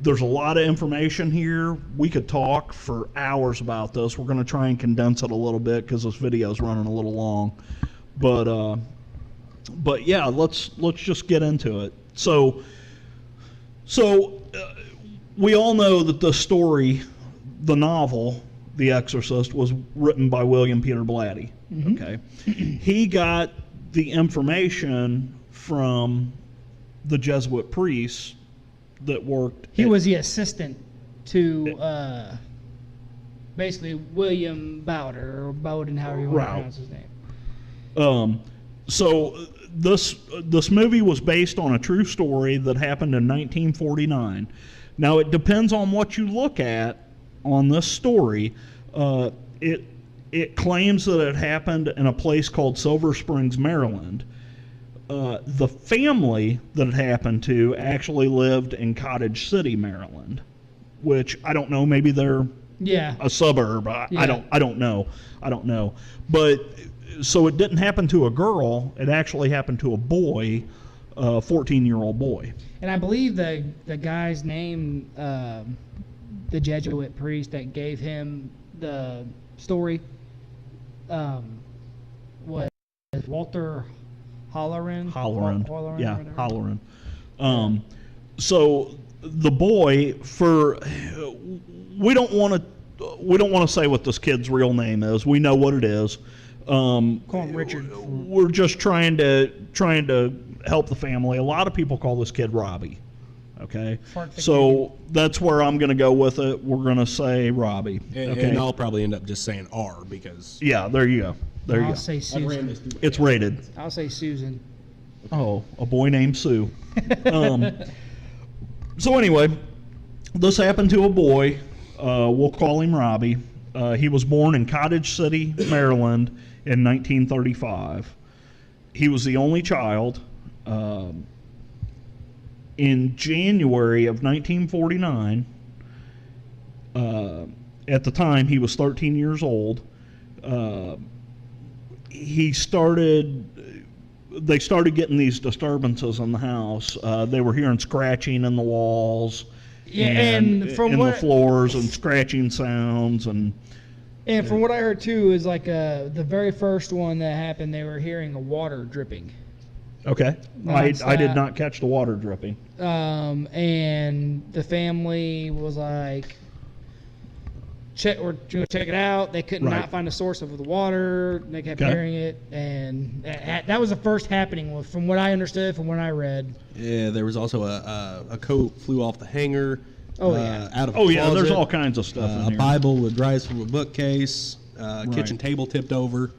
There's a lot of information here. We could talk for hours about this. We're going to try and condense it a little bit because this video is running a little long. But yeah, let's just get into it. So we all know that the story, the novel, The Exorcist, was written by William Peter Blatty. Mm-hmm. Okay, he got the information from the Jesuit priest that worked. He was the assistant to basically William Bowder or Bowden, however you want to pronounce his name. So this movie was based on a true story that happened in 1949. Now it depends on what you look at on this story. It claims that it happened in a place called Silver Springs, Maryland. The family that it happened to actually lived in Cottage City, Maryland, which I don't know. Maybe they're a suburb. I don't know. But so it didn't happen to a girl. It actually happened to a boy, a 14-year-old boy. And I believe the guy's name, the Jesuit priest that gave him the story, was Walter Holleran. Yeah, Holleran. So the boy, we don't want to say what this kid's real name is. We know what it is. Call him Richard. We're just trying to help the family. A lot of people call this kid Robbie. Okay, so that's where I'm going to go with it. We're going to say Robbie. And I'll probably end up just saying R because. Yeah, there you go. I'll say Susan. It's rated. I'll say Susan. Oh, a boy named Sue. So anyway, this happened to a boy. We'll call him Robbie. He was born in Cottage City, Maryland in 1935. He was the only child. In January of 1949, at the time he was 13 years old, they started getting these disturbances in the house. They were hearing scratching in the walls, and from the floors, and scratching sounds, and from what I heard too is like the very first one that happened, they were hearing the water dripping. Okay, I did not catch the water dripping. And the family was like, check it out. They could not find a source of the water. They kept hearing it, and that was the first happening, from what I understood, from what I read. Yeah, there was also a coat flew off the hanger. Out of a closet. Closet. There's all kinds of stuff in here. here. A Bible would rise from a bookcase. Kitchen table tipped over.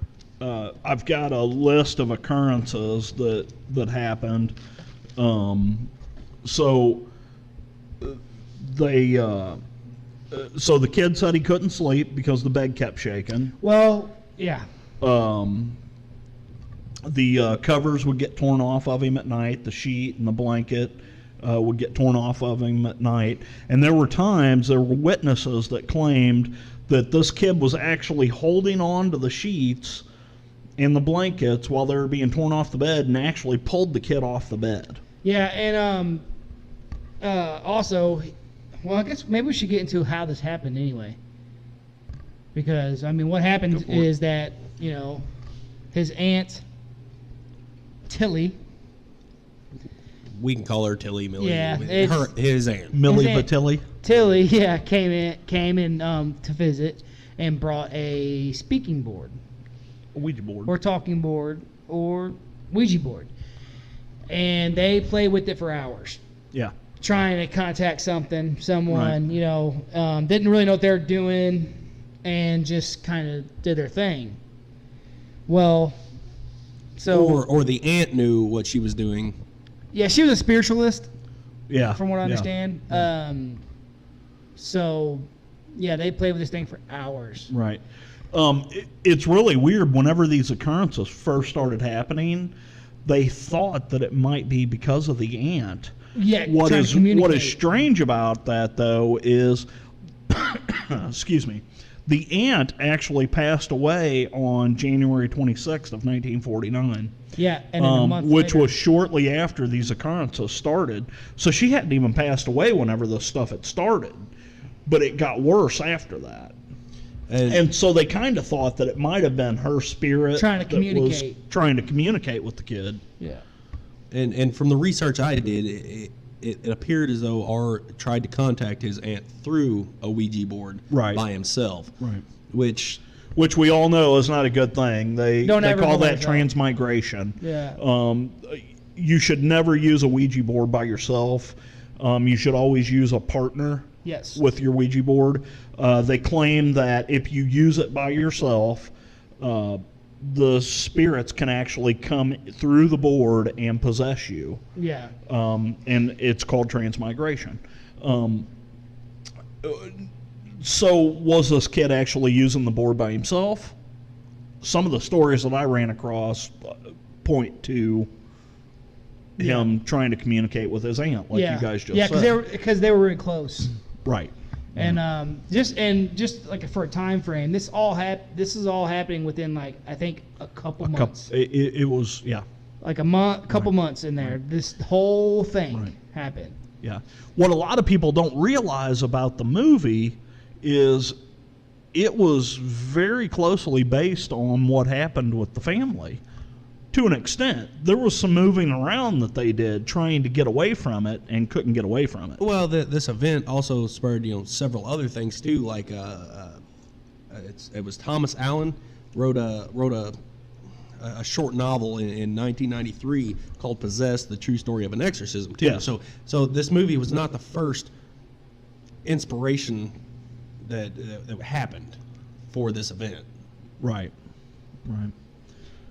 I've got a list of occurrences that happened. So the kid said he couldn't sleep because the bed kept shaking. Well, yeah. The covers would get torn off of him at night. The sheet and the blanket would get torn off of him at night. And there were witnesses that claimed that this kid was actually holding on to the sheets and the blankets while they were being torn off the bed, and actually pulled the kid off the bed. Yeah, and also, well, I guess maybe we should get into how this happened anyway. Because, I mean, what happened is that, his aunt, Tilly. We can call her Tilly, Millie. Yeah, his aunt. Millie Batilli. Tilly, yeah, came in to visit and brought a speaking board. A Ouija board. Or talking board, or Ouija board. And they played with it for hours. Yeah. Trying to contact someone, didn't really know what they were doing, and just kind of did their thing. Well, so... Or the aunt knew what she was doing. Yeah, she was a spiritualist. Yeah. From what I understand. Yeah. So, yeah, they played with this thing for hours. Right. It's really weird. Whenever these occurrences first started happening, they thought that it might be because of the aunt. Yeah. What is strange about that, though, is, excuse me, the aunt actually passed away on January 26th of 1949. Yeah, and then a month which later. was shortly after these occurrences started. So she hadn't even passed away whenever this stuff had started, but it got worse after that. And so they kind of thought that it might have been her spirit trying to communicate with the kid. Yeah. And from the research I did, it appeared as though R tried to contact his aunt through a Ouija board by himself. Right. Which we all know is not a good thing. They call that transmigration. Yeah. you should never use a Ouija board by yourself. You should always use a partner. Yes. With your Ouija board. They claim that if you use it by yourself, the spirits can actually come through the board and possess you. Yeah. And it's called transmigration. So was this kid actually using the board by himself? Some of the stories that I ran across point to him trying to communicate with his aunt, like you guys just said. Yeah, because they were really close. Right. And just like for a time frame, this is all happening within like I think a couple months. It was like a couple months in there. This whole thing happened. Yeah. What a lot of people don't realize about the movie is it was very closely based on what happened with the family. To an extent, there was some moving around that they did trying to get away from it and couldn't get away from it. Well, this event also spurred several other things too. Like it was Thomas Allen wrote a short novel in 1993 called "Possessed: The True Story of an Exorcism" too. Yeah. So this movie was not the first inspiration that happened for this event. Right.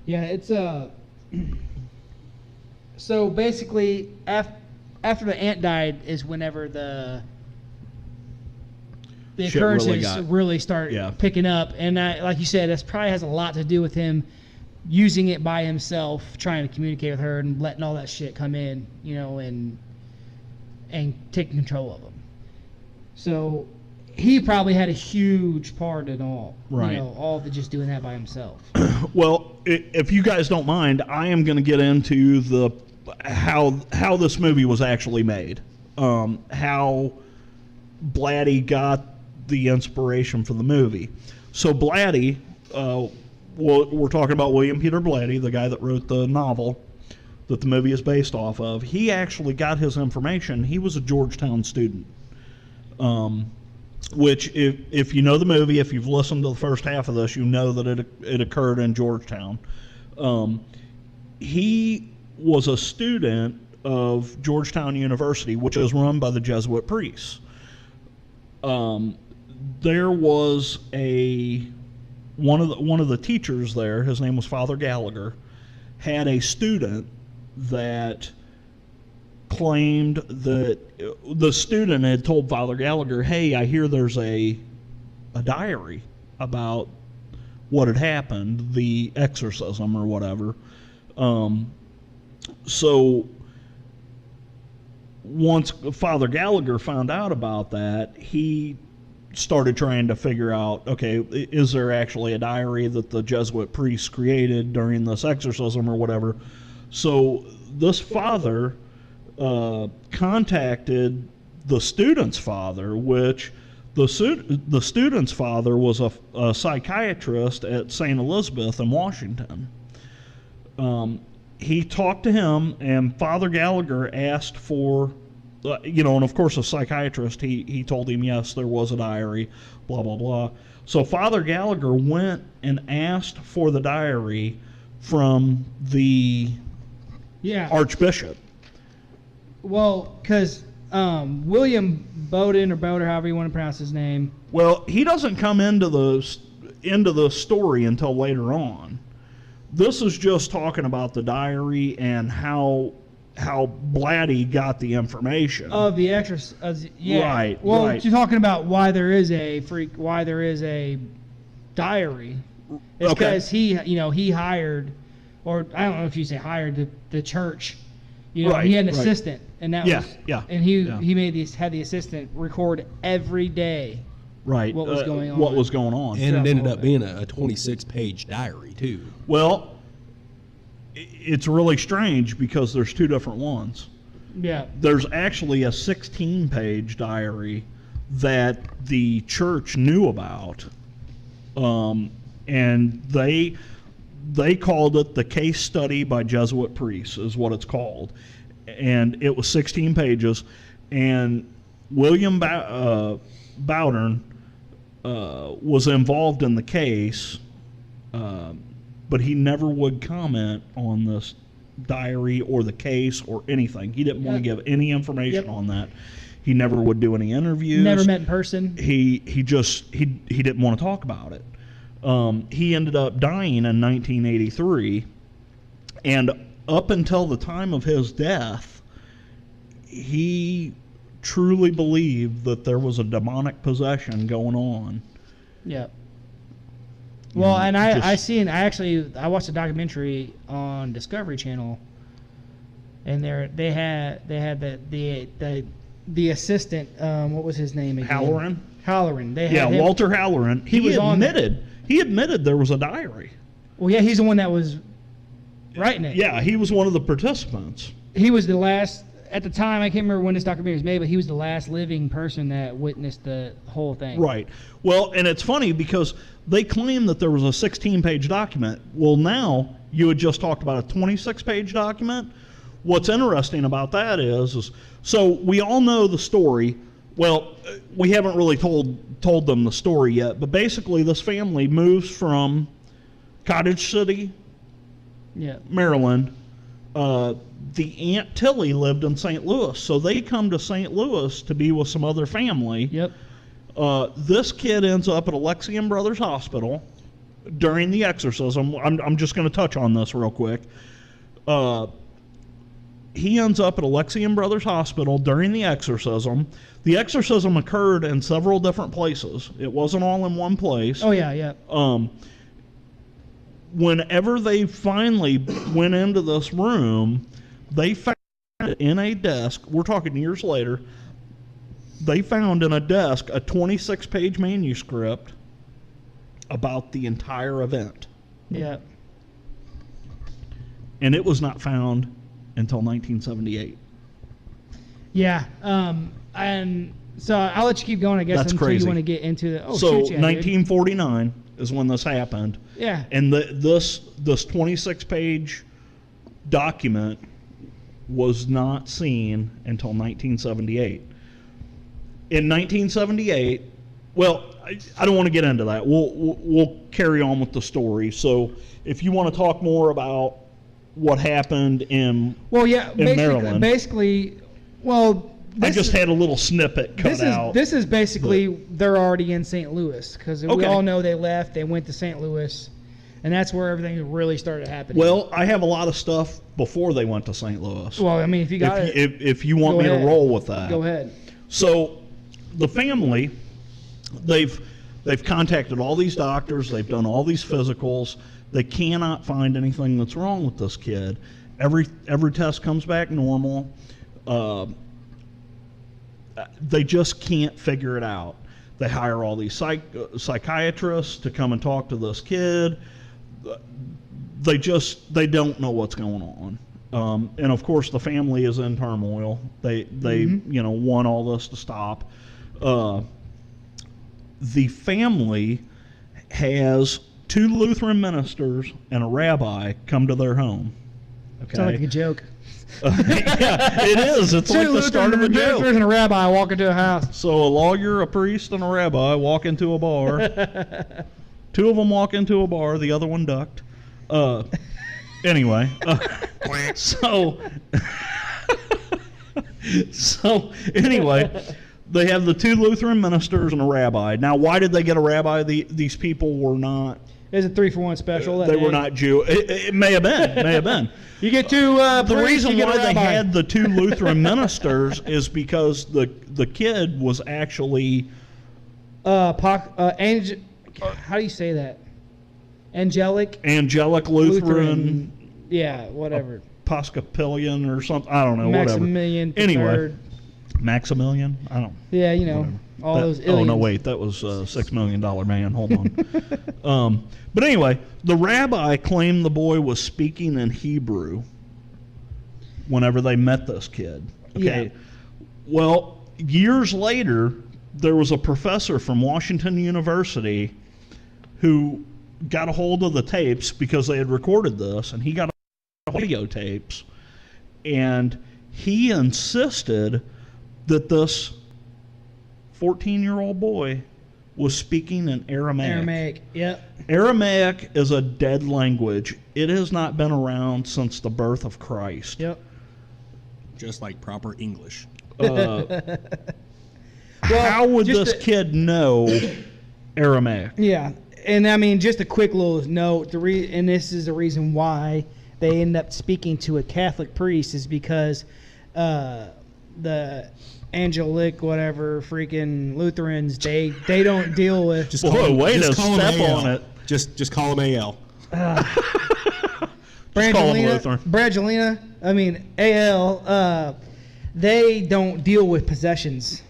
Yeah, it's so basically after the aunt died is whenever the Shit occurrences really start picking up, and like you said, that probably has a lot to do with him using it by himself, trying to communicate with her and letting all that shit come in, and taking control of him. So he probably had a huge part in all, all the just doing that by himself. Well, if you guys don't mind, I am going to get into how this movie was actually made, how Blatty got the inspiration for the movie. So Blatty, we're talking about William Peter Blatty, the guy that wrote the novel that the movie is based off of. He actually got his information. He was a Georgetown student. Which, if you know the movie, if you've listened to the first half of this, you know that it occurred in Georgetown. He was a student of Georgetown University, which is run by the Jesuit priests. There was one of the teachers there. His name was Father Gallagher. Had a student that claimed that the student had told Father Gallagher, "Hey, I hear there's a diary about what had happened, the exorcism or whatever." So once Father Gallagher found out about that, he started trying to figure out, okay, is there actually a diary that the Jesuit priests created during this exorcism or whatever? So this father contacted the student's father, which the student's father was a psychiatrist at St. Elizabeth in Washington. He talked to him, and Father Gallagher asked for, and of course a psychiatrist, he told him, yes, there was a diary, blah, blah, blah. So Father Gallagher went and asked for the diary from the Archbishop. Well, because William Bowden, or Bowder, however you want to pronounce his name. Well, he doesn't come into the story until later on. This is just talking about the diary and how Blatty got the information of the exorcist. Right. Well, right. You're talking about why there is a diary. It's because he hired, or I don't know if you say hired, the church. He had an assistant, and that and he had the assistant record every day. Right. What was going on? What was going on? And it ended up being a 26-page diary too. Well, it's really strange because there's two different ones. Yeah. There's actually a 16-page diary that the church knew about, and they called it the Case Study by Jesuit Priests, is what it's called. And it was 16 pages. And William Bowdern was involved in the case, but he never would comment on diary or the case or anything. He didn't want to give any information Yep. on that. He never would do any interviews. Never met in person. He didn't want to talk about it. He ended up dying in 1983, and up until the time of his death, he truly believed that there was a demonic possession going on. Yep. Well, and I watched a documentary on Discovery Channel, and they had the assistant, what was his name again? Halloran. They had him. Walter Halloran. He admitted there was a diary. Well, yeah, he's the one that was writing it. Yeah, he was one of the participants. He was the last, at the time, I can't remember when this documentary was made, but he was the last living person that witnessed the whole thing. Right. Well, and it's funny because they claim that there was a 16-page document. Well, now you had just talked about a 26-page document. What's interesting about that is so we all know the story. Well, we haven't really told them the story yet, but basically this family moves from Cottage City, Maryland. The Aunt Tilly lived in St. Louis, so they come to St. Louis to be with some other family. Yep. This kid ends up at Alexian Brothers Hospital during the exorcism. I'm just going to touch on this real quick. He ends up at Alexian Brothers Hospital during the exorcism. The exorcism occurred in several different places. It wasn't all in one place. Oh, yeah. Whenever they finally went into this room, they found in a desk, we're talking years later, they found in a desk a 26-page manuscript about the entire event. Yeah. And it was not found until 1978. Yeah. And so I'll let you keep going, I guess, That's until crazy. you want to get into the... So 1949 is when this happened. Yeah. And this 26-page document was not seen until 1978. In 1978, well, I don't want to get into that. We'll carry on with the story. So if you want to talk more about what happened in Maryland. Basically, well, I just had a little snippet cut out. This is basically they're already in St. Louis because we all know they left. They went to St. Louis, and that's where everything really started happening. Well, I have a lot of stuff before they went to St. Louis. Well, I mean, if you got if you want me to roll with that, go ahead. So the family, they've contacted all these doctors. They've done all these physicals. They cannot find anything that's wrong with this kid. Every test comes back normal. They just can't figure it out. They hire all these psychiatrists to come and talk to this kid. They don't know what's going on. And of course, the family is in turmoil. They want all this to stop. The family has 2 Lutheran ministers and a rabbi come to their home. Okay. Sounds like a joke. Yeah, it is. It's like the start of a joke. There's a rabbi walk into a house. So a lawyer, a priest, and a rabbi walk into a bar. 2 of them walk into a bar. The other one ducked. Anyway. So anyway, they have the 2 Lutheran ministers and a rabbi. Now, why did they get a rabbi? These people were not... It's a 3-for-1 special. They were not Jew. It may have been. May have been. You get 2. The reason why they had the 2 Lutheran ministers is because the kid was actually. How do you say that? Angelic Lutheran. Yeah, whatever. Episcopalian or something. I don't know. Maximilian. Whatever. Anyway. Third. Maximilian. I don't. Yeah, whatever. All those. Oh no, wait, that was a $6 million man. Hold on. But anyway, the rabbi claimed the boy was speaking in Hebrew whenever they met this kid. Okay. Yeah. Well, years later, there was a professor from Washington University who got a hold of the tapes because they had recorded this, and he got audio tapes, and he insisted that this 14-year-old boy was speaking in Aramaic. Aramaic, yep. Aramaic is a dead language. It has not been around since the birth of Christ. Yep. Just like proper English. How would this kid know Aramaic? Yeah, and I mean, just a quick little note, and this is the reason why they end up speaking to a Catholic priest is because the Angelic, whatever, freaking Lutherans, they don't deal with. Just way to step on it. Just call him AL. Brangelina, I mean AL. They don't deal with possessions.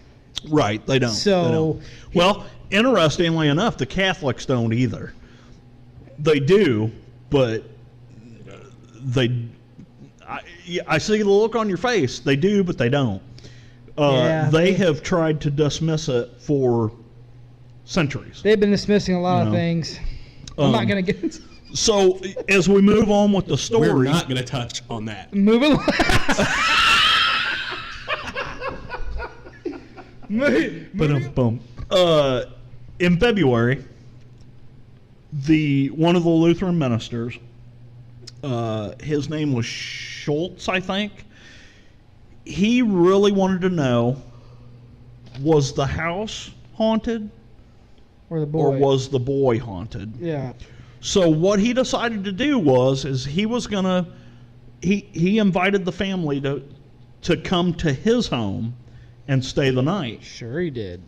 Right, they don't. So, they don't. Well, interestingly enough, the Catholics don't either. They do, but I see the look on your face. They do, but they don't. They have tried to dismiss it for centuries. They've been dismissing a lot of things. I'm not going to get into. So, as we move on with the story, we're not going to touch on that. Moving on. In February, one of the Lutheran ministers, his name was Schultz, I think. He really wanted to know, was the house haunted or was the boy haunted? Yeah. So what he decided to do he invited the family to come to his home and stay the night. Sure he did.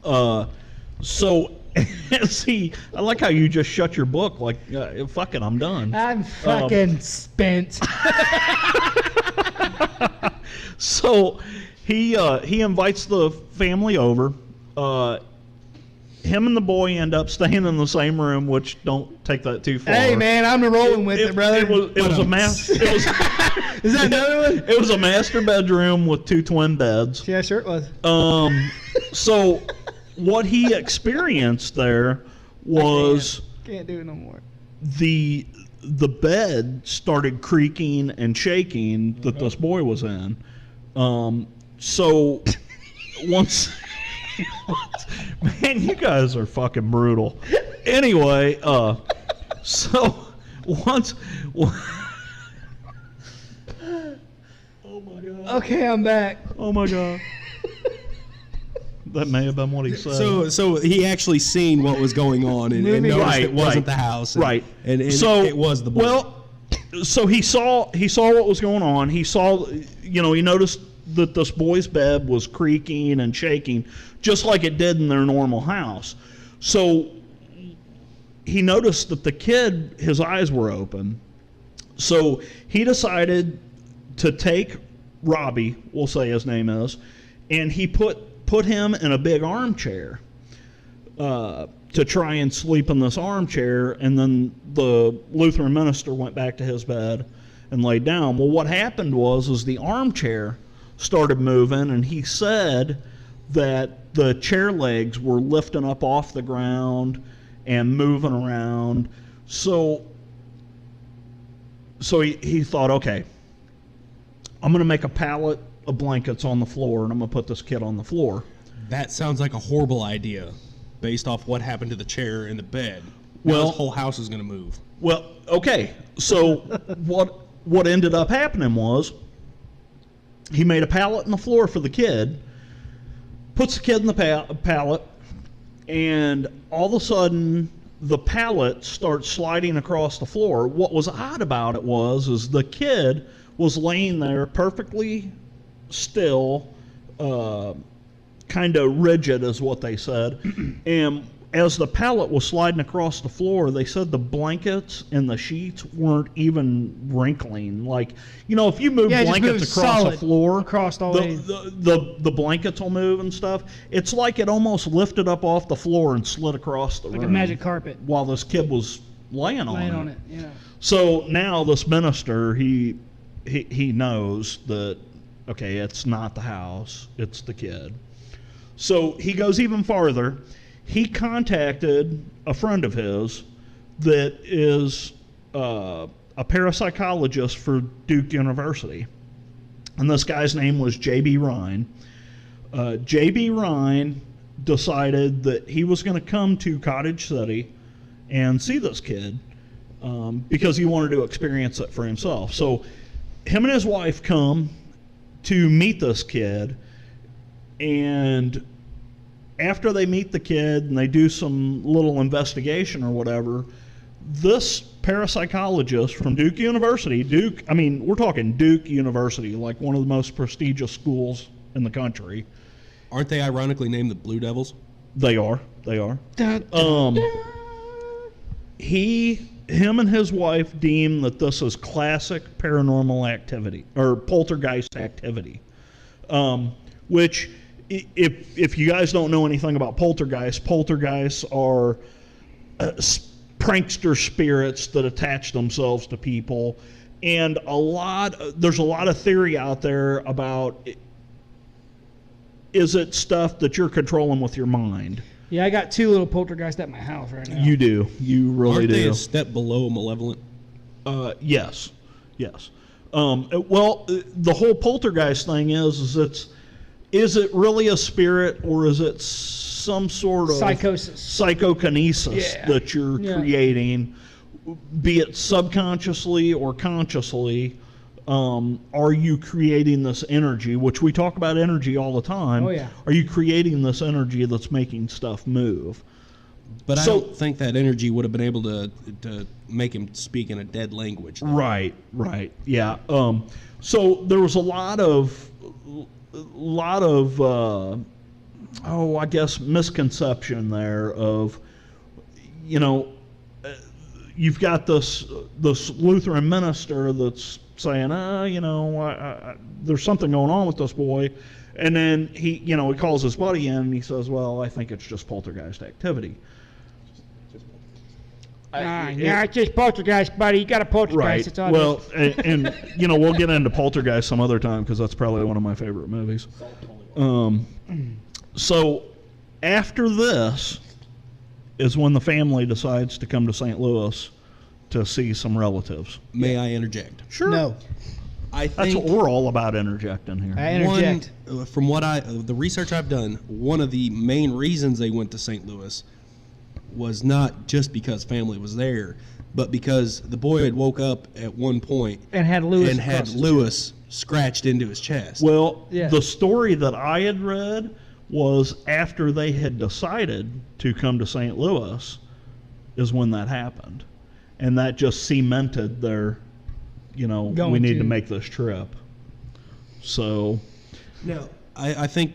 So, see, I like how you just shut your book like, fuck it, I'm done. I'm fucking spent. So, he invites the family over. Him and the boy end up staying in the same room, which don't take that too far. Hey, man, I'm rolling with it, brother. It was a mass. Is that another one? It was a master bedroom with 2 twin beds. Yeah, sure it was. So what he experienced there was can't do it no more. The bed started creaking and shaking that this boy was in. So once. Man, you guys are fucking brutal. Anyway, so once. Oh my god. Okay, I'm back. Oh my god. That may have been what he said. So he actually seen what was going on and noticed it wasn't the house. And so it was the boy. Well, so he saw what was going on. He saw, he noticed that this boy's bed was creaking and shaking just like it did in their normal house. So he noticed that the kid, his eyes were open. So he decided to take Robbie, we'll say his name is, and he put him in a big armchair to try and sleep in this armchair, and then the Lutheran minister went back to his bed and laid down. Well, what happened was the armchair started moving, and he said that the chair legs were lifting up off the ground and moving around. So he thought, okay, I'm going to make a pallet of blankets on the floor, and I'm going to put this kid on the floor. That sounds like a horrible idea based off what happened to the chair and the bed. Well, this whole house is going to move. Well, okay. So what ended up happening was he made a pallet in the floor for the kid, puts the kid in the pallet, and all of a sudden the pallet starts sliding across the floor. What was odd about it was the kid was laying there perfectly still, kind of rigid is what they said. And as the pallet was sliding across the floor, they said the blankets and the sheets weren't even wrinkling. Like, if you move blankets across the floor, the blankets will move and stuff. It's like it almost lifted up off the floor and slid across the room. Like a magic carpet. While this kid was laying on it. Yeah. So now this minister, he knows that, okay, it's not the house, it's the kid. So he goes even farther. He contacted a friend of his that is a parapsychologist for Duke University. And this guy's name was J.B. Rhine. J.B. Rhine decided that he was going to come to Cottage City and see this kid because he wanted to experience it for himself. So him and his wife come to meet this kid, and after they meet the kid and they do some little investigation or whatever, this parapsychologist from Duke University, we're talking Duke University, like one of the most prestigious schools in the country. Aren't they ironically named the Blue Devils? They are. Him and his wife deem that this is classic paranormal activity or poltergeist activity, which, if you guys don't know anything about poltergeists are prankster spirits that attach themselves to people, and there's a lot of theory out there about, is it stuff that you're controlling with your mind? Yeah, I got 2 little poltergeists at my house right now. You do. You really Aren't do. they a step below malevolent? Yes. Well, the whole poltergeist thing is it really a spirit, or is it some sort of psychokinesis that you're creating, be it subconsciously or consciously? Are you creating this energy, which we talk about energy all the time? Oh, yeah. Are you creating this energy that's making stuff move? But I don't think that energy would have been able to make him speak in a dead language. Right, yeah. So there was a lot of I guess misconception there of, you've got this Lutheran minister that's saying, there's something going on with this boy, and then he calls his buddy in and he says, well, I think it's just poltergeist activity. It's just poltergeist, buddy. You got a poltergeist. Right. It's all well, and we'll get into Poltergeist some other time because that's probably one of my favorite movies. So after this is when the family decides to come to St. Louis to see some relatives. May I interject? Sure. No. I think that's what we're all about, interjecting here. I interject. From the research I've done, one of the main reasons they went to St. Louis was not just because family was there, but because the boy had woke up at one point and had Lewis scratched into his chest. Well, the story that I had read was after they had decided to come to St. Louis is when that happened. And that just cemented their, we need to make this trip. So. Now, I think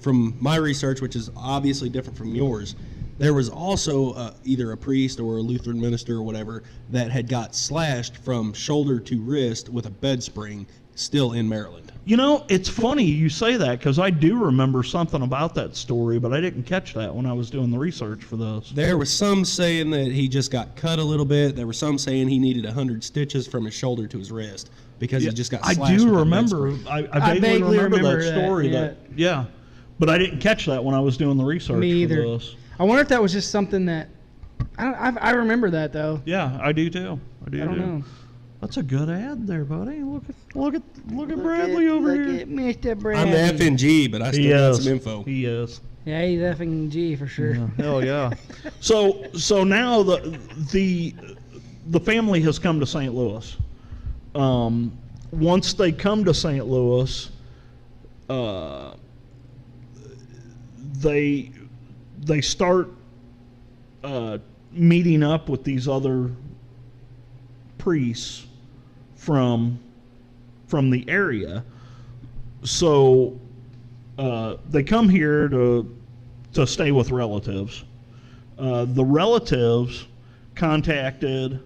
from my research, which is obviously different from yours, there was also either a priest or a Lutheran minister or whatever that had got slashed from shoulder to wrist with a bed spring still in Maryland. It's funny you say that because I do remember something about that story, but I didn't catch that when I was doing the research for this. There was some saying that he just got cut a little bit. There were some saying he needed 100 stitches from his shoulder to his wrist because he just got slashed. I do with remember. I vaguely remember that story. Yeah. But I didn't catch that when I was doing the research Me either. for this. I wonder if that was just something that I remember that though. Yeah, I do too. I don't know. That's a good ad there, buddy. Look at Bradley over here. Look at Mr. Bradley. I'm the FNG, but I still got some info. He is. Yeah, he's effing G for sure. Yeah, hell yeah. So now the family has come to St. Louis. Once they come to St. Louis, they start meeting up with these other priests from the area. So they come here to stay with relatives. The relatives contacted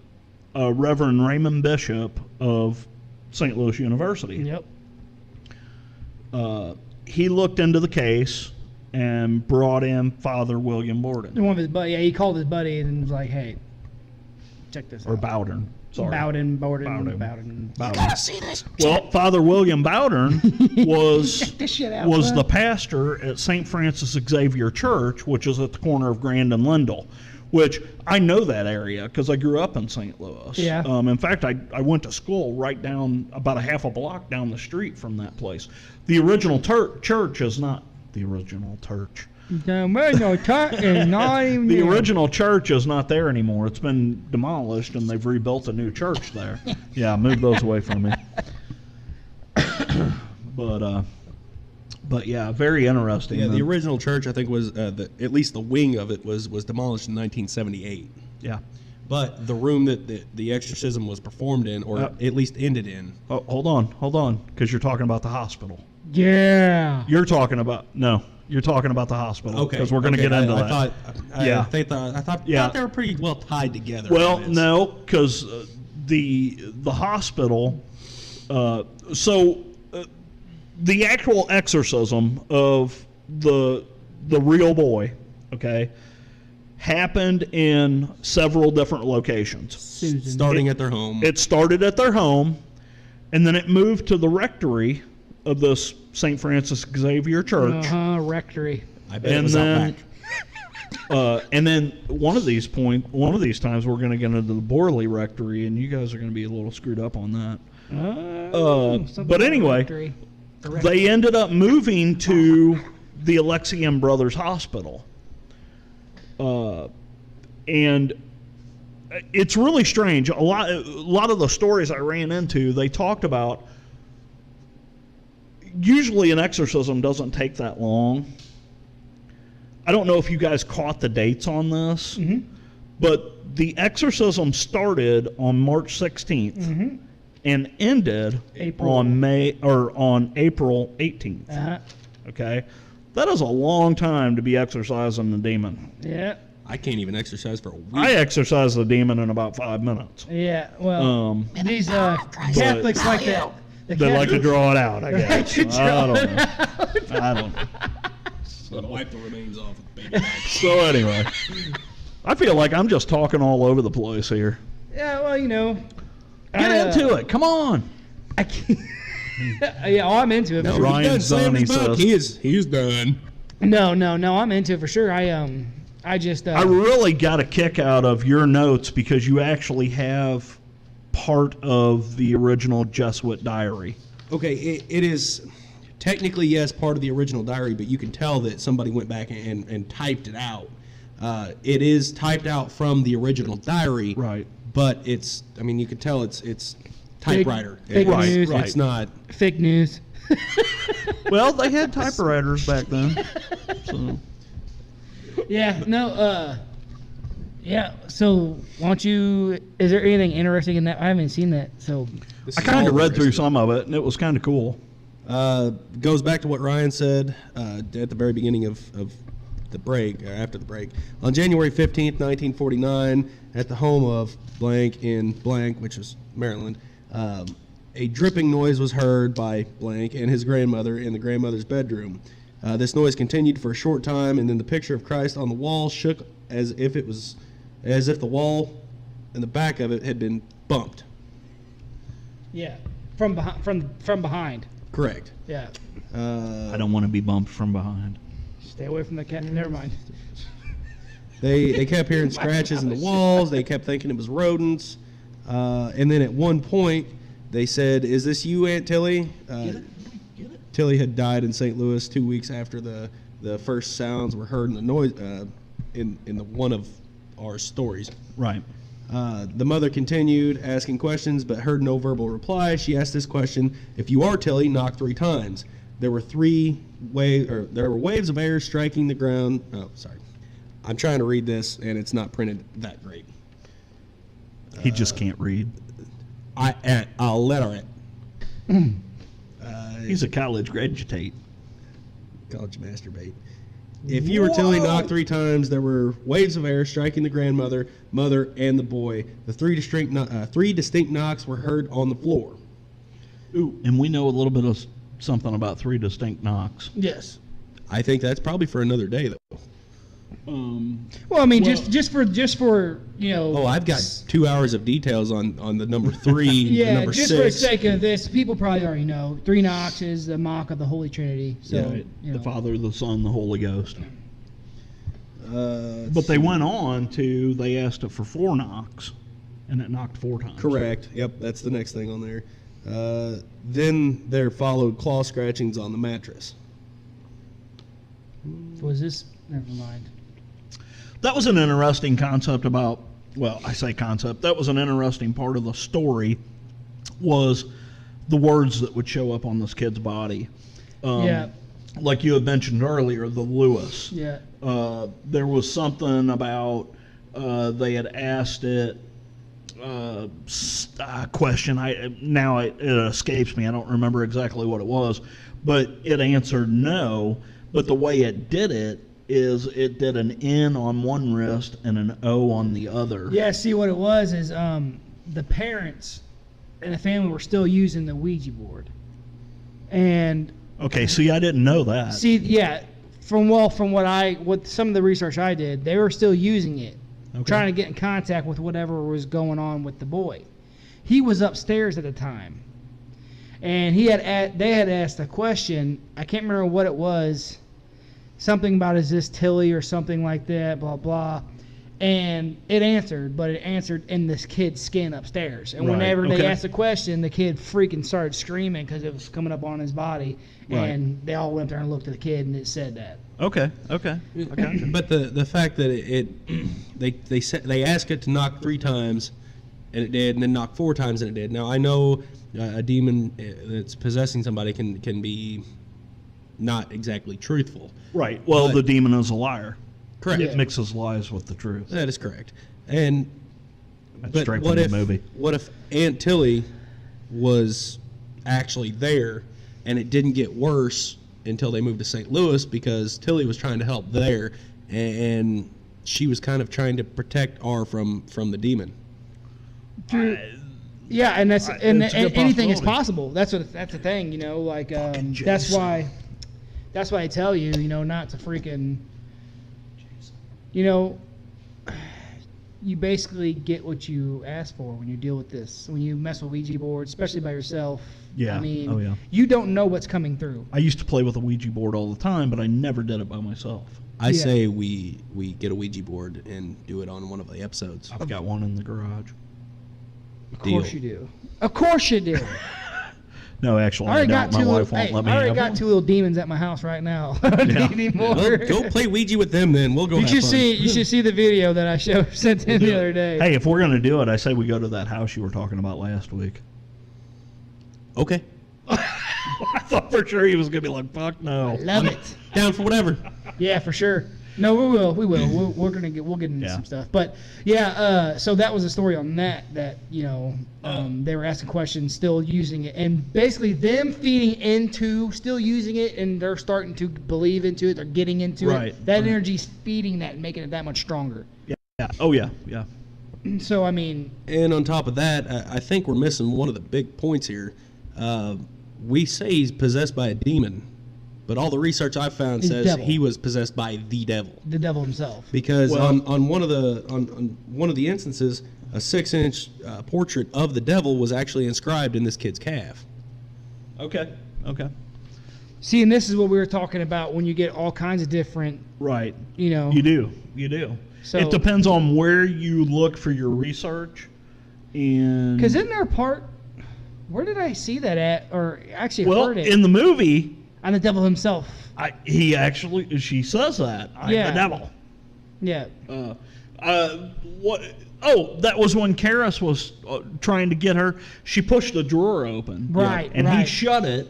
Reverend Raymond Bishop of St. Louis University. Yep. He looked into the case and brought in Father William Borden. One of his buddy, he called his buddy and was like, "Hey, check this out." Or Bowden. Sorry. Bowden. Gotta see this. Well, Father William Bowden was Check this shit out, was bud. the pastor at St. Francis Xavier Church, which is at the corner of Grand and Lindell, which I know that area because I grew up in St. Louis. Yeah. In fact, I went to school right down about a half a block down the street from that place. The original church is not the original church. No church is not even The there. original church is not there anymore. It's been demolished, and they've rebuilt a new church there. Yeah, move those away from me. But yeah, very interesting. Yeah, the original church, I think, was at least the wing of it was demolished in 1978. Yeah. But the room that the exorcism was performed in, or at least ended in. Oh, hold on, because you're talking about the hospital. Yeah. You're talking about the hospital. Okay. Because we're going to get into that. I thought they were pretty well tied together. Well, no, because the hospital. The actual exorcism of the real boy, okay, happened in several different locations. Starting at their home. It started at their home, and then it moved to the rectory of this St. Francis Xavier Church. Rectory. I bet it was out back. And then one of these times we're going to get into the Borley Rectory, and you guys are going to be a little screwed up on that. But anyway, they ended up moving to the Alexian Brothers Hospital. And it's really strange. A lot of the stories I ran into, they talked about, usually an exorcism doesn't take that long. I don't know if you guys caught the dates on this, but the exorcism started on March 16th and ended on April 18th. Okay, that is a long time to be exorcising the demon. Yeah. I can't even exercise for a week. I exorcised the demon in about 5 minutes. Yeah. Well, these Catholics like that. They like to draw it out, I guess. I don't know. Wipe the remains off with baby wipes. So anyway, I feel like I'm just talking all over the place here. Yeah, well, Get into it. Come on. I can't. Yeah, I'm into it. No, For sure. Ryan's done, he says. He's done. No, I'm into it for sure. I just. I really got a kick out of your notes because you actually have part of the original Jesuit diary. Okay, it is technically, yes, part of the original diary, but you can tell that somebody went back and typed it out. It is typed out from the original diary, Right. But you can tell it's typewriter. Fake news. It's not Fake news. Well, they had typewriters back then. So. Yeah. No. Yeah. So, why don't you? Is there anything interesting in that? I haven't seen that. So. I kind of read through some of it, and it was kind of cool. Goes back to what Ryan said at the very beginning of the break, or after the break. On January 15th, 1949, at the home of blank in blank, which was Maryland, a dripping noise was heard by blank and his grandmother in the grandmother's bedroom. This noise continued for a short time, and then the picture of Christ on the wall shook as if the wall and the back of it had been bumped. Yeah. From behind. Correct. Yeah. I don't want to be bumped from behind. Stay away from the cat. Never mind. They kept hearing scratches in the walls. They kept thinking it was rodents. And then at one point, they said, "Is this you, Aunt Tilly?" Get it? Tilly had died in St. Louis 2 weeks after the first sounds were heard in the noise in the one of our stories. Right. The mother continued asking questions, but heard no verbal reply. She asked this question: "If you are Tilly, knock 3 times." There were waves of air striking the ground. Oh, sorry. I'm trying to read this, and it's not printed that great. He just can't read. I'll let her. He's a college graduate. College masturbate. If you were Tilly, knock 3 times. There were waves of air striking the grandmother, mother, and the boy. The 3 distinct knocks were heard on the floor. Ooh, and we know a little bit of something about 3 distinct knocks. Yes. I think that's probably for another day, though. Well, I mean, just for Oh, I've got 2 hours of details on the number 3, yeah, the number just 6. for the sake of this, people probably already know 3 knocks is the mock of the Holy Trinity. So The Father, the Son, the Holy Ghost. But they went on to, they asked it for 4 knocks, and it knocked 4 times. Correct. Yep, that's the next thing on there. Then there followed claw scratchings on the mattress. Was this never mind. That was an interesting concept about, well, I say concept. That was an interesting part of the story, was the words that would show up on this kid's body. Yeah. Like you had mentioned earlier, the Lewis. Yeah. There was something about they had asked it question. It escapes me. I don't remember exactly what it was, but it answered no. But the way it did it is it did an N on one wrist and an O on the other. Yeah. See, what it was is the parents and the family were still using the Ouija board, and okay. See, I didn't know that. see, yeah, from what some of the research I did, they were still using it, trying to get in contact with whatever was going on with the boy. He was upstairs at the time, and they had asked a question. I can't remember what it was. Something about, is this Tilly or something like that, blah, blah. And it answered, but it answered in this kid's skin upstairs. And whenever they asked the question, the kid freaking started screaming because it was coming up on his body. Right. And they all went there and looked at the kid, and it said that. Okay. But the fact that they asked it to knock 3 times, and it did, and then knock 4 times, and it did. Now, I know a demon that's possessing somebody can be not exactly truthful. Right. Well, the demon is a liar. Correct. It mixes lies with the truth. That is correct. And That's but straight what from if the movie. what if Aunt Tilly was actually there, and it didn't get worse until they moved to St. Louis, because Tilly was trying to help there, and she was kind of trying to protect R from the demon. Yeah, and that's It's and a good anything is possibility. possible. That's the thing, like that's why I tell you, not to freaking, you basically get what you ask for when you deal with this. When you mess with Ouija boards, especially by yourself. Yeah. I mean, Oh, yeah. you don't know what's coming through. I used to play with a Ouija board all the time, but I never did it by myself. I say we get a Ouija board and do it on one of the episodes. I've got one in the garage. Of course you do. Of course you do. No, actually, I already I got don't. two. My wife won't let me I already have got one. 2 little demons at my house right now. I don't need any more. Well, go play Ouija with them then. We'll go You have should fun. see. You should see the video that I sent in the other day. Hey, if we're going to do it, I say we go to that house you were talking about last week. Okay. I thought for sure he was going to be like, fuck no. Love it. Down for whatever. Yeah, for sure. No, we will. We'll get into some stuff. But yeah, so that was a story on that they were asking questions, still using it, and basically them feeding into, still using it, and they're starting to believe into it. They're getting into it. That energy's feeding that and making it that much stronger. Yeah. Oh, yeah. Yeah. So I mean, And on top of that, I think we're missing one of the big points here. We say he's possessed by a demon, but all the research I've found says devil. he was possessed by the devil. the devil himself. Because on one of the instances, a 6-inch portrait of the devil was actually inscribed in this kid's calf. Okay. See, and this is what we were talking about when you get all kinds of different, Right. You do. So, it depends on where you look for your research. And Because isn't there a part? Where did I see that at? Or actually heard it in the movie, on the devil himself. she says that. I'm the devil. Yeah. What? Oh, that was when Karis was trying to get her. She pushed the drawer open. Right. And he shut it.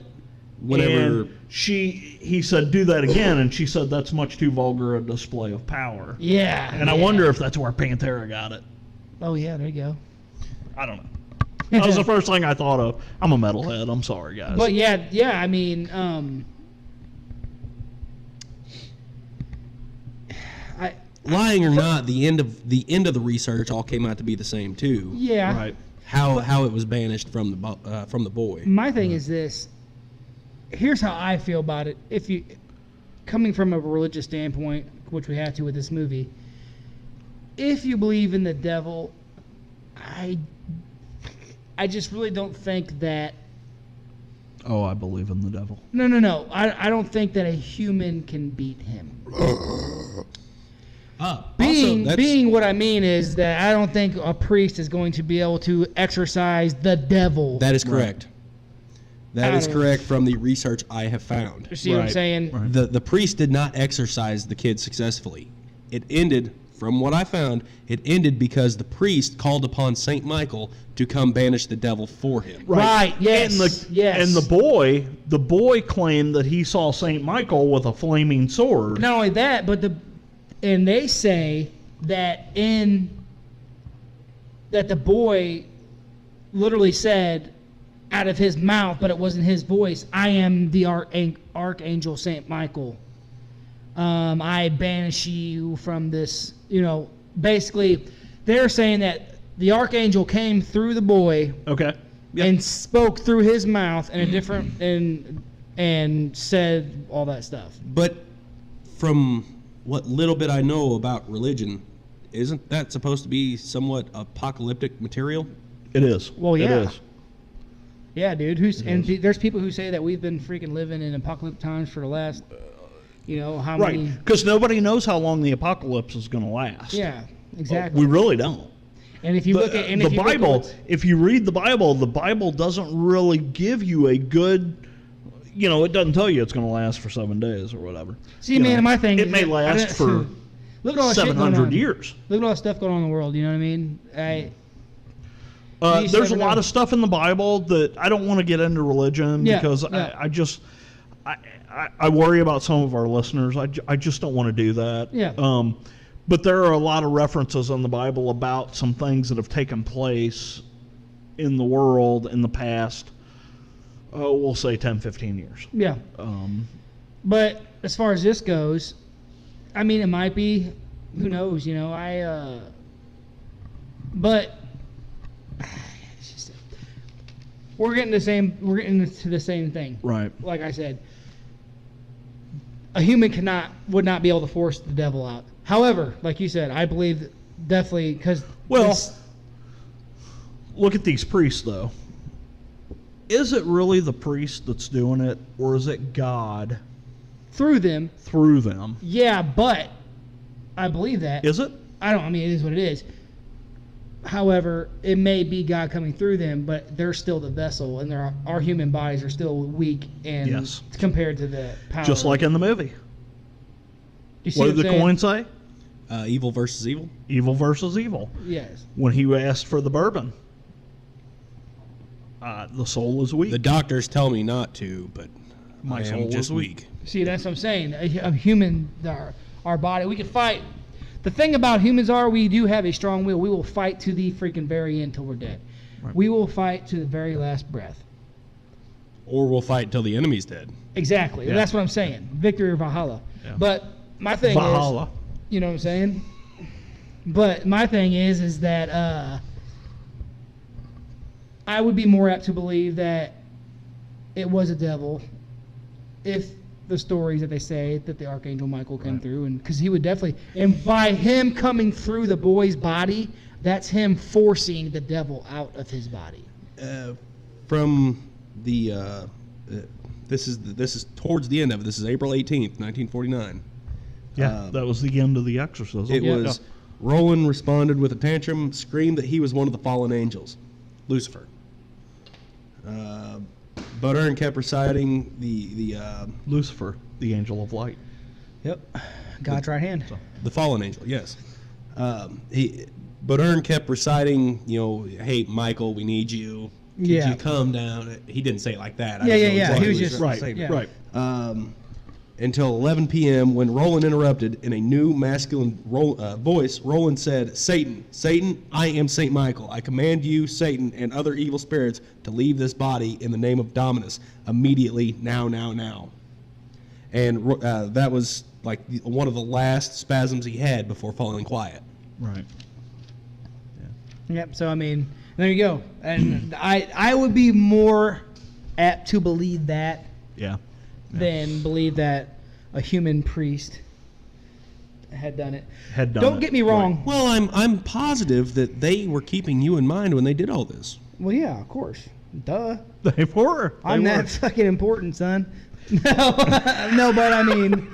Whenever And he said, do that again, and she said that's much too vulgar a display of power. Yeah. And I wonder if that's where Pantera got it. Oh yeah, there you go. I don't know. That was the first thing I thought of. I'm a metalhead. I'm sorry, guys. But yeah. I mean, lying or not, the end of the research all came out to be the same too. yeah. Right. How it was banished from the boy. My thing is this. Here's how I feel about it. If you, coming from a religious standpoint, which we have to with this movie, if you believe in the devil, I just really don't think that. Oh, I believe in the devil. No. I don't think that a human can beat him. Being what I mean is that I don't think a priest is going to be able to exorcise the devil. That is correct. That is correct from the research I have found. You see what I'm saying? Right. The priest did not exorcise the kid successfully. It ended, from what I found, it ended because the priest called upon Saint Michael to come banish the devil for him. Right. Yes. And the boy claimed that he saw Saint Michael with a flaming sword. Not only that, but they say that the boy literally said out of his mouth, but it wasn't his voice, "I am the Archangel Saint Michael. I banish you from this." Basically, they're saying that the Archangel came through the boy. Okay. Yep. And spoke through his mouth in a different and said all that stuff. But from what little bit I know about religion, isn't that supposed to be somewhat apocalyptic material? It is. Well, yeah. It is. Yeah, dude. There's people who say that we've been freaking living in apocalyptic times for the last, how many? Right. Because nobody knows how long the apocalypse is going to last. Yeah, exactly. We really don't. And if you look at the Bible, if you read the Bible doesn't really give you a good, it doesn't tell you it's going to last for 7 days or whatever. See, man, my thing it is may last for look at all 700 years. Look at all the stuff going on in the world. You know what I mean? There's a lot of stuff in the Bible that I don't want to get into religion because I worry about some of our listeners. I just don't want to do that. Yeah. But there are a lot of references in the Bible about some things that have taken place in the world in the past, we'll say 10, 15 years. Yeah. But as far as this goes, I mean, it might be, who knows, but we're getting into the same thing. Right. Like I said, a human would not be able to force the devil out. However, like you said, I believe definitely because look at these priests though. Is it really the priest that's doing it, or is it God through them? Through them. Yeah, but I believe that. Is it? I mean, it is what it is. However, it may be God coming through them, but they're still the vessel, and our human bodies are still weak and compared to the power. Just like in the movie. What did the coin say? Evil versus evil. Evil versus evil. Yes. When he asked for the bourbon, the soul is weak. The doctors tell me not to, but my soul is just weak. See, that's what I'm saying. A human, our body, we can fight. The thing about humans we do have a strong will. We will fight to the freaking very end till we're dead. Right. We will fight to the very last breath. Or we'll fight until the enemy's dead. Exactly. Yeah. That's what I'm saying. Victory or Valhalla. Yeah. But my thing Valhalla. Is, you know what I'm saying? But my thing is that I would be more apt to believe that it was a devil if the stories that they say that the Archangel Michael came through, and because he would definitely, and by him coming through the boy's body, that's him forcing the devil out of his body. From the this is towards the end of it. This is April 18th, 1949. Yeah, that was the end of the exorcism. It was Roland responded with a tantrum, screamed that he was one of the fallen angels, Lucifer. But Ern kept reciting the Lucifer, the angel of light. Yep, God's right hand. The fallen angel, yes. But Ern kept reciting, hey, Michael, we need you. Could you come down? He didn't say it like that. Yeah. He was just right. Until 11 p.m. when Roland interrupted in a new masculine voice. Roland said, Satan, I am Saint Michael. I command you, Satan, and other evil spirits to leave this body in the name of Dominus immediately, now. And that was like one of the last spasms he had before falling quiet. Right. Yeah. Yep. So, I mean, there you go. And I would be more apt to believe that. Yeah. Than believe that a human priest had done it. Don't get me wrong. Right. Well, I'm positive that they were keeping you in mind when they did all this. Well, yeah, of course. Duh. They were. I'm that fucking important, son. No, but I mean,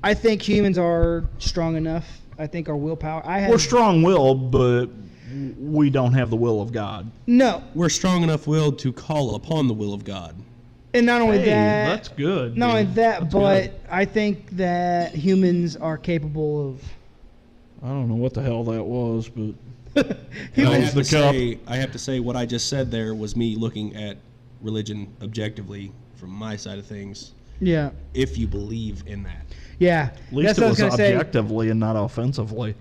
I think humans are strong enough. I think our willpower. We're strong-willed, but we don't have the will of God. No. We're strong enough willed to call upon the will of God. And not only Hey, that, that's good. Not only dude. that, That's but good. I think that humans are capable of. I don't know what the hell that was, but And I was have, the to cup. say, I have to say what I just said there was me looking at religion objectively from my side of things. Yeah. If you believe in that. Yeah. at least That's it what I was gonna say. objectively and not offensively.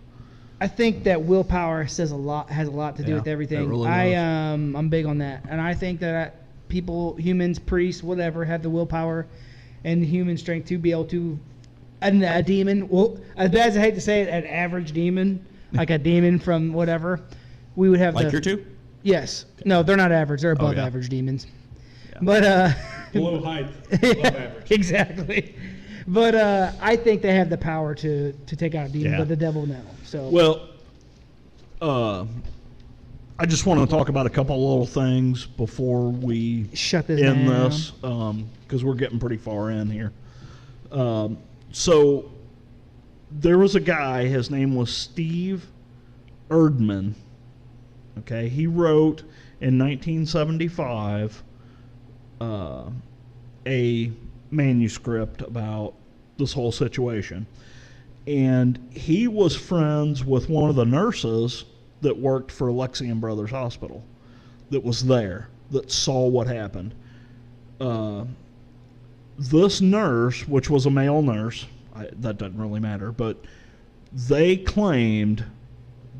I think that willpower has a lot to do Yeah, with everything. it really I'm big on that, and I think that people, humans, priests, whatever, have the willpower and human strength to be able to. A demon, well, as bad as I hate to say it, an average demon, like a demon from whatever, we would have Like the. your two? Yes. No, they're not average. They're above yeah. average demons. Yeah. But Below height, above average. exactly. But I think they have the power to take out a demon, Yeah. but the devil no. So Well, I just want to talk about a couple of little things before we shut this end down. this, because we're getting pretty far in here. So there was a guy, his name was Steve Erdman. Okay, he wrote in 1975 a manuscript about this whole situation. And he was friends with one of the nurses that worked for Alexian Brothers Hospital that was there, that saw what happened. This nurse, which was a male nurse, that doesn't really matter, but they claimed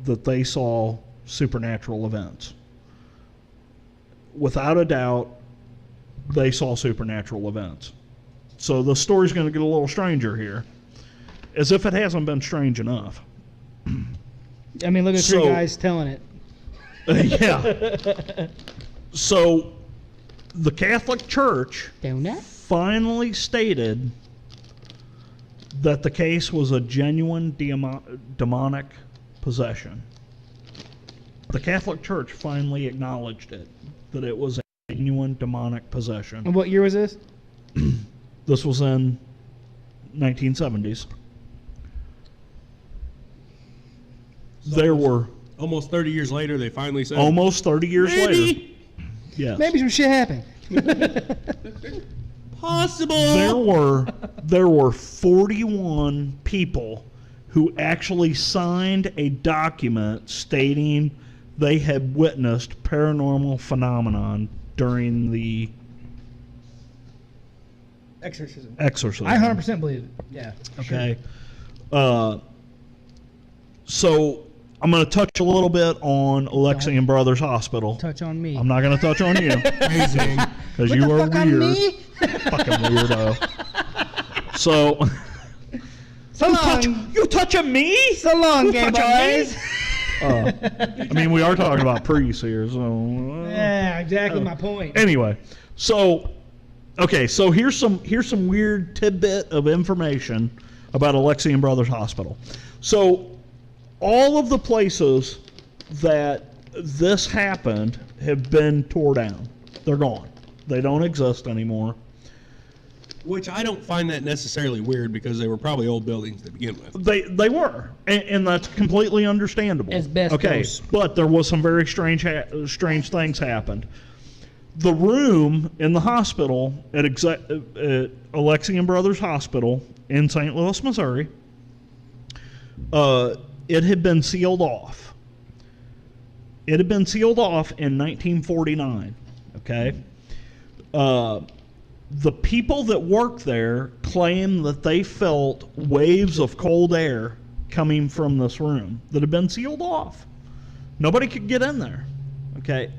that they saw supernatural events. Without a doubt, they saw supernatural events. So the story's going to get a little stranger here, as if it hasn't been strange enough. I mean, look at three So- guys telling it. Yeah. So the Catholic Church Don't that? finally stated that the case was a genuine demonic possession. The Catholic Church finally acknowledged it, that it was a genuine demonic possession. And what year was this? This was in 1970s. There were Almost 30 years later, they finally said, almost 30 years later. maybe, Yes. Maybe some shit happened. possible. There were 41 people who actually signed a document stating they had witnessed paranormal phenomenon during the Exorcism. exorcism. I 100% believe it. Yeah. Okay. So I'm going to touch a little bit on Alexian Brothers Hospital. Touch on me. I'm not going to touch on you Amazing. because What you the are fuck on weird. me? Fucking weirdo. So So long. you touching me? So long, gay touching boys. I mean, we are talking about priests here, so. Yeah, exactly my point. Anyway, so okay, so here's some weird tidbit of information about Alexian Brothers Hospital. So all of the places that this happened have been tore down. They're gone. They don't exist anymore. Which I don't find that necessarily weird because they were probably old buildings to begin with. They were, and that's completely understandable. Asbestos. Okay, but there was some very strange things happened. The room in the hospital at Alexian Brothers Hospital in St. Louis, Missouri, it had been sealed off. It had been sealed off in 1949. Okay. The people that worked there claim that they felt waves of cold air coming from this room that had been sealed off. Nobody could get in there. Okay.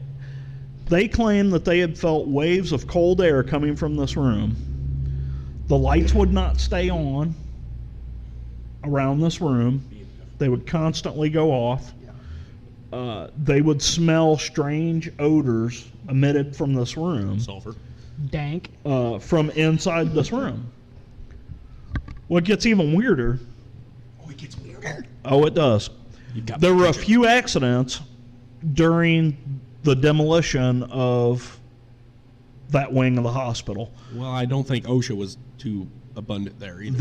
They claim that they had felt waves of cold air coming from this room. The lights would not stay on around this room. They would constantly go off. They would smell strange odors emitted from this room. Sulfur. Dank. From inside this room. What gets even weirder? Oh, it gets weirder. Oh, it does. There were a few accidents during the demolition of that wing of the hospital. Well, I don't think OSHA was too abundant there either.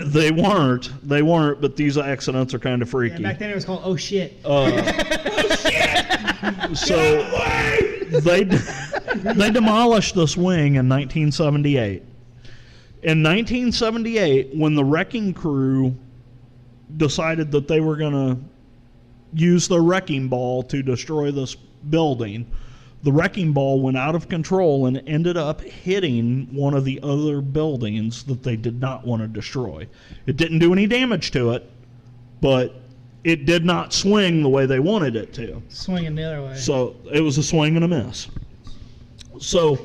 They weren't, but these accidents are kind of freaky. Yeah, back then it was called Oh Shit. Oh shit! So they demolished this wing in 1978. In 1978, when the wrecking crew decided that they were going to use the wrecking ball to destroy this building, the wrecking ball went out of control and ended up hitting one of the other buildings that they did not want to destroy. It didn't do any damage to it, but it did not swing the way they wanted it to. Swinging the other way. So it was a swing and a miss. So,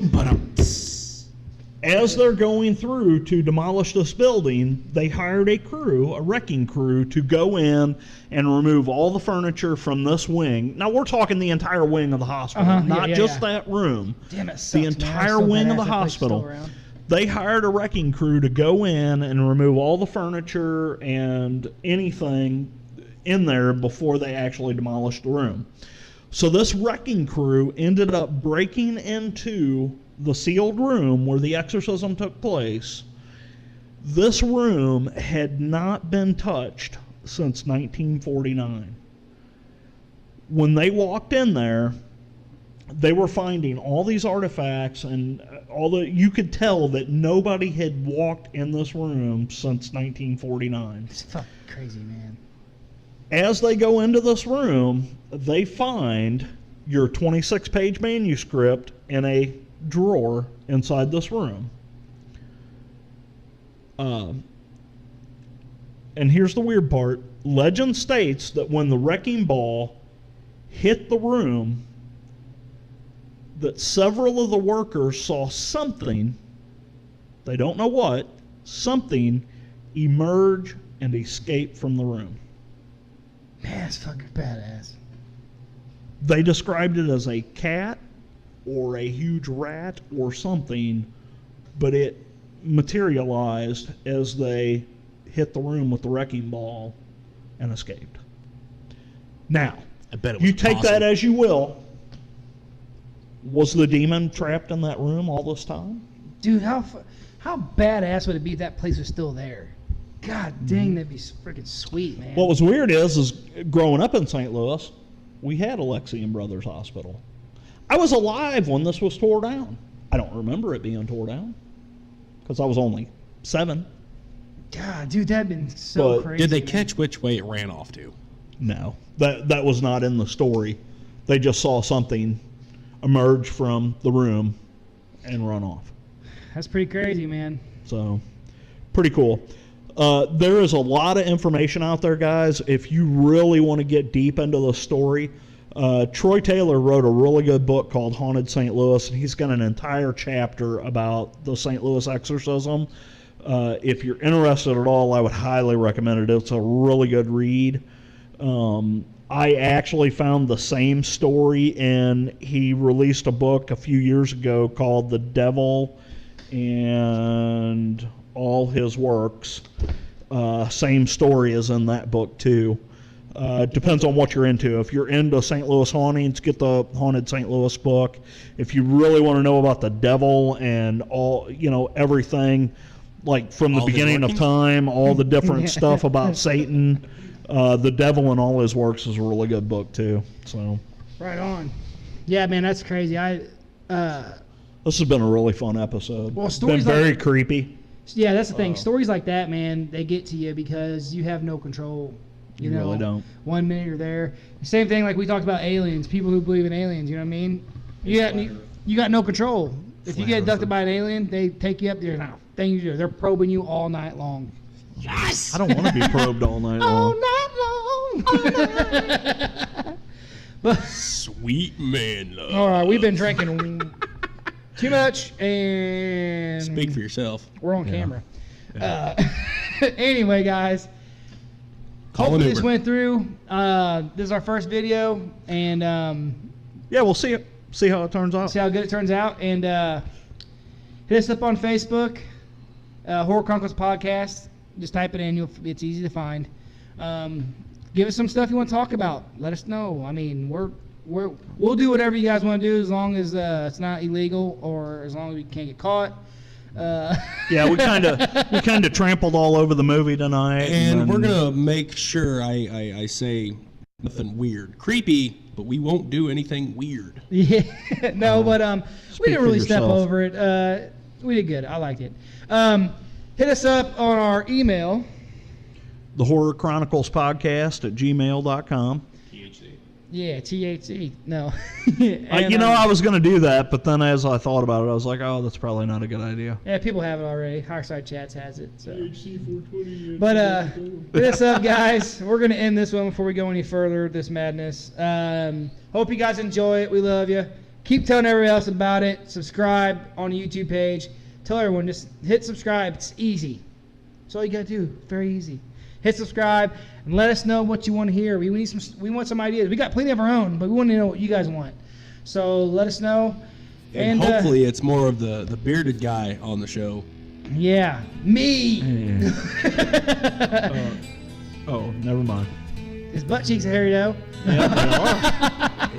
as they're going through to demolish this building, they hired a wrecking crew, to go in and remove all the furniture from this wing. Now, we're talking the entire wing of the hospital, not just that room. Damn, it sucks, the entire wing of the hospital. They hired a wrecking crew to go in and remove all the furniture and anything in there before they actually demolished the room. So this wrecking crew ended up breaking into the sealed room where the exorcism took place. This room had not been touched since 1949. When they walked in there, they were finding all these artifacts, and you could tell that nobody had walked in this room since 1949. It's fucking crazy, man. As they go into this room, they find your 26-page manuscript in a drawer inside this room. And here's the weird part. Legend states that when the wrecking ball hit the room, that several of the workers saw something, they don't know what, something emerge and escape from the room. Man, that's fucking badass. They described it as a cat or a huge rat or something, but it materialized as they hit the room with the wrecking ball and escaped. Now, I bet it was you take awesome. that as you will. Was the demon trapped in that room all this time? Dude, how badass would it be if that place was still there? God dang, that'd be freaking sweet, man. What was weird is growing up in St. Louis, we had Alexian Brothers Hospital. I was alive when this was tore down. I don't remember it being tore down because I was only 7. God, dude, that'd been so crazy. Did they man. catch which way it ran off to? No, that was not in the story. They just saw something emerge from the room and run off. That's pretty crazy, man. So, pretty cool. There is a lot of information out there, guys. If you really want to get deep into the story, Troy Taylor wrote a really good book called Haunted St. Louis, and he's got an entire chapter about the St. Louis exorcism. If you're interested at all, I would highly recommend it. It's a really good read. I actually found the same story, and he released a book a few years ago called The Devil and All His Works. Same story is in that book too. Depends on what you're into. If you're into St. Louis hauntings, get the Haunted St. Louis book. If you really want to know about the devil and all, everything, like from the beginning of time, all the different stuff about Satan, The Devil and All His Works is a really good book too. So, right on. Yeah, man, that's crazy. This has been a really fun episode. Well, It's been very creepy. Yeah, that's the thing. Stories like that, man, they get to you because you have no control. You know, really don't. 1 minute you're there. Same thing like we talked about aliens. People who believe in aliens. You know what I mean? You got no control. If you get abducted by an alien, they take you up there now. Things you do. They're probing you all night long. Yes. I don't want to be probed all night long. All night long. But Sweet man love. all right, we've been drinking too much, and Speak for yourself. we're on camera. Anyway, guys. Call an Hopefully this Uber. went through. This is our first video, and Yeah, we'll see how it turns out. see how good it turns out. And hit us up on Facebook, Horror Chronicles Podcast. Just type it in; it's easy to find. Give us some stuff you want to talk about. Let us know. I mean, we'll do whatever you guys want to do as long as it's not illegal or as long as we can't get caught. Yeah, we kind of trampled all over the movie tonight, And we're gonna make sure I say Nothing weird. Creepy, but we won't do anything weird. Yeah, no, but we didn't really step yourself. over it. We did good. I liked it. Hit us up on our email. The Horror Chronicles podcast at gmail.com. Yeah, THC. No. I was going to do that, but then as I thought about it, I was like, oh, that's probably not a good idea. Yeah, people have it already. Fireside Chats has it. So. But hit us up, guys. We're going to end this one before we go any further, this madness. Hope you guys enjoy it. We love you. Keep telling everybody else about it. Subscribe on the YouTube page. Tell everyone, just hit subscribe. It's easy. That's all you got to do. Very easy. Hit subscribe and let us know what you want to hear. We want some ideas. We got plenty of our own, but we want to know what you guys want. So let us know. And hopefully it's more of the bearded guy on the show. Yeah, me. Oh, never mind. His butt cheeks are hairy though. Yeah,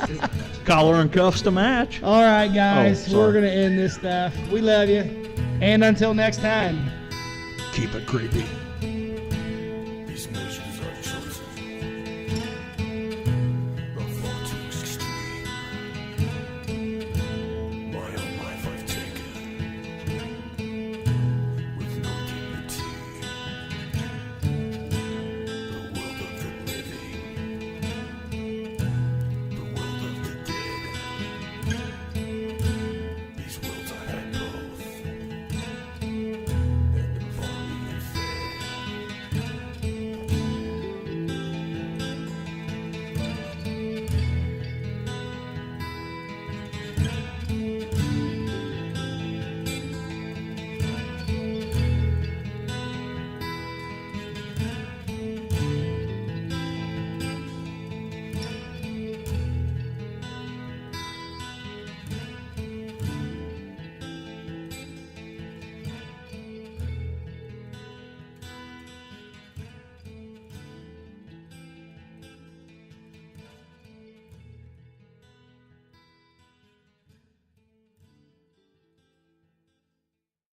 they are. Collar and cuffs to match. All right, guys, Oh, we're gonna end this stuff. We love you, and until next time, Keep it creepy.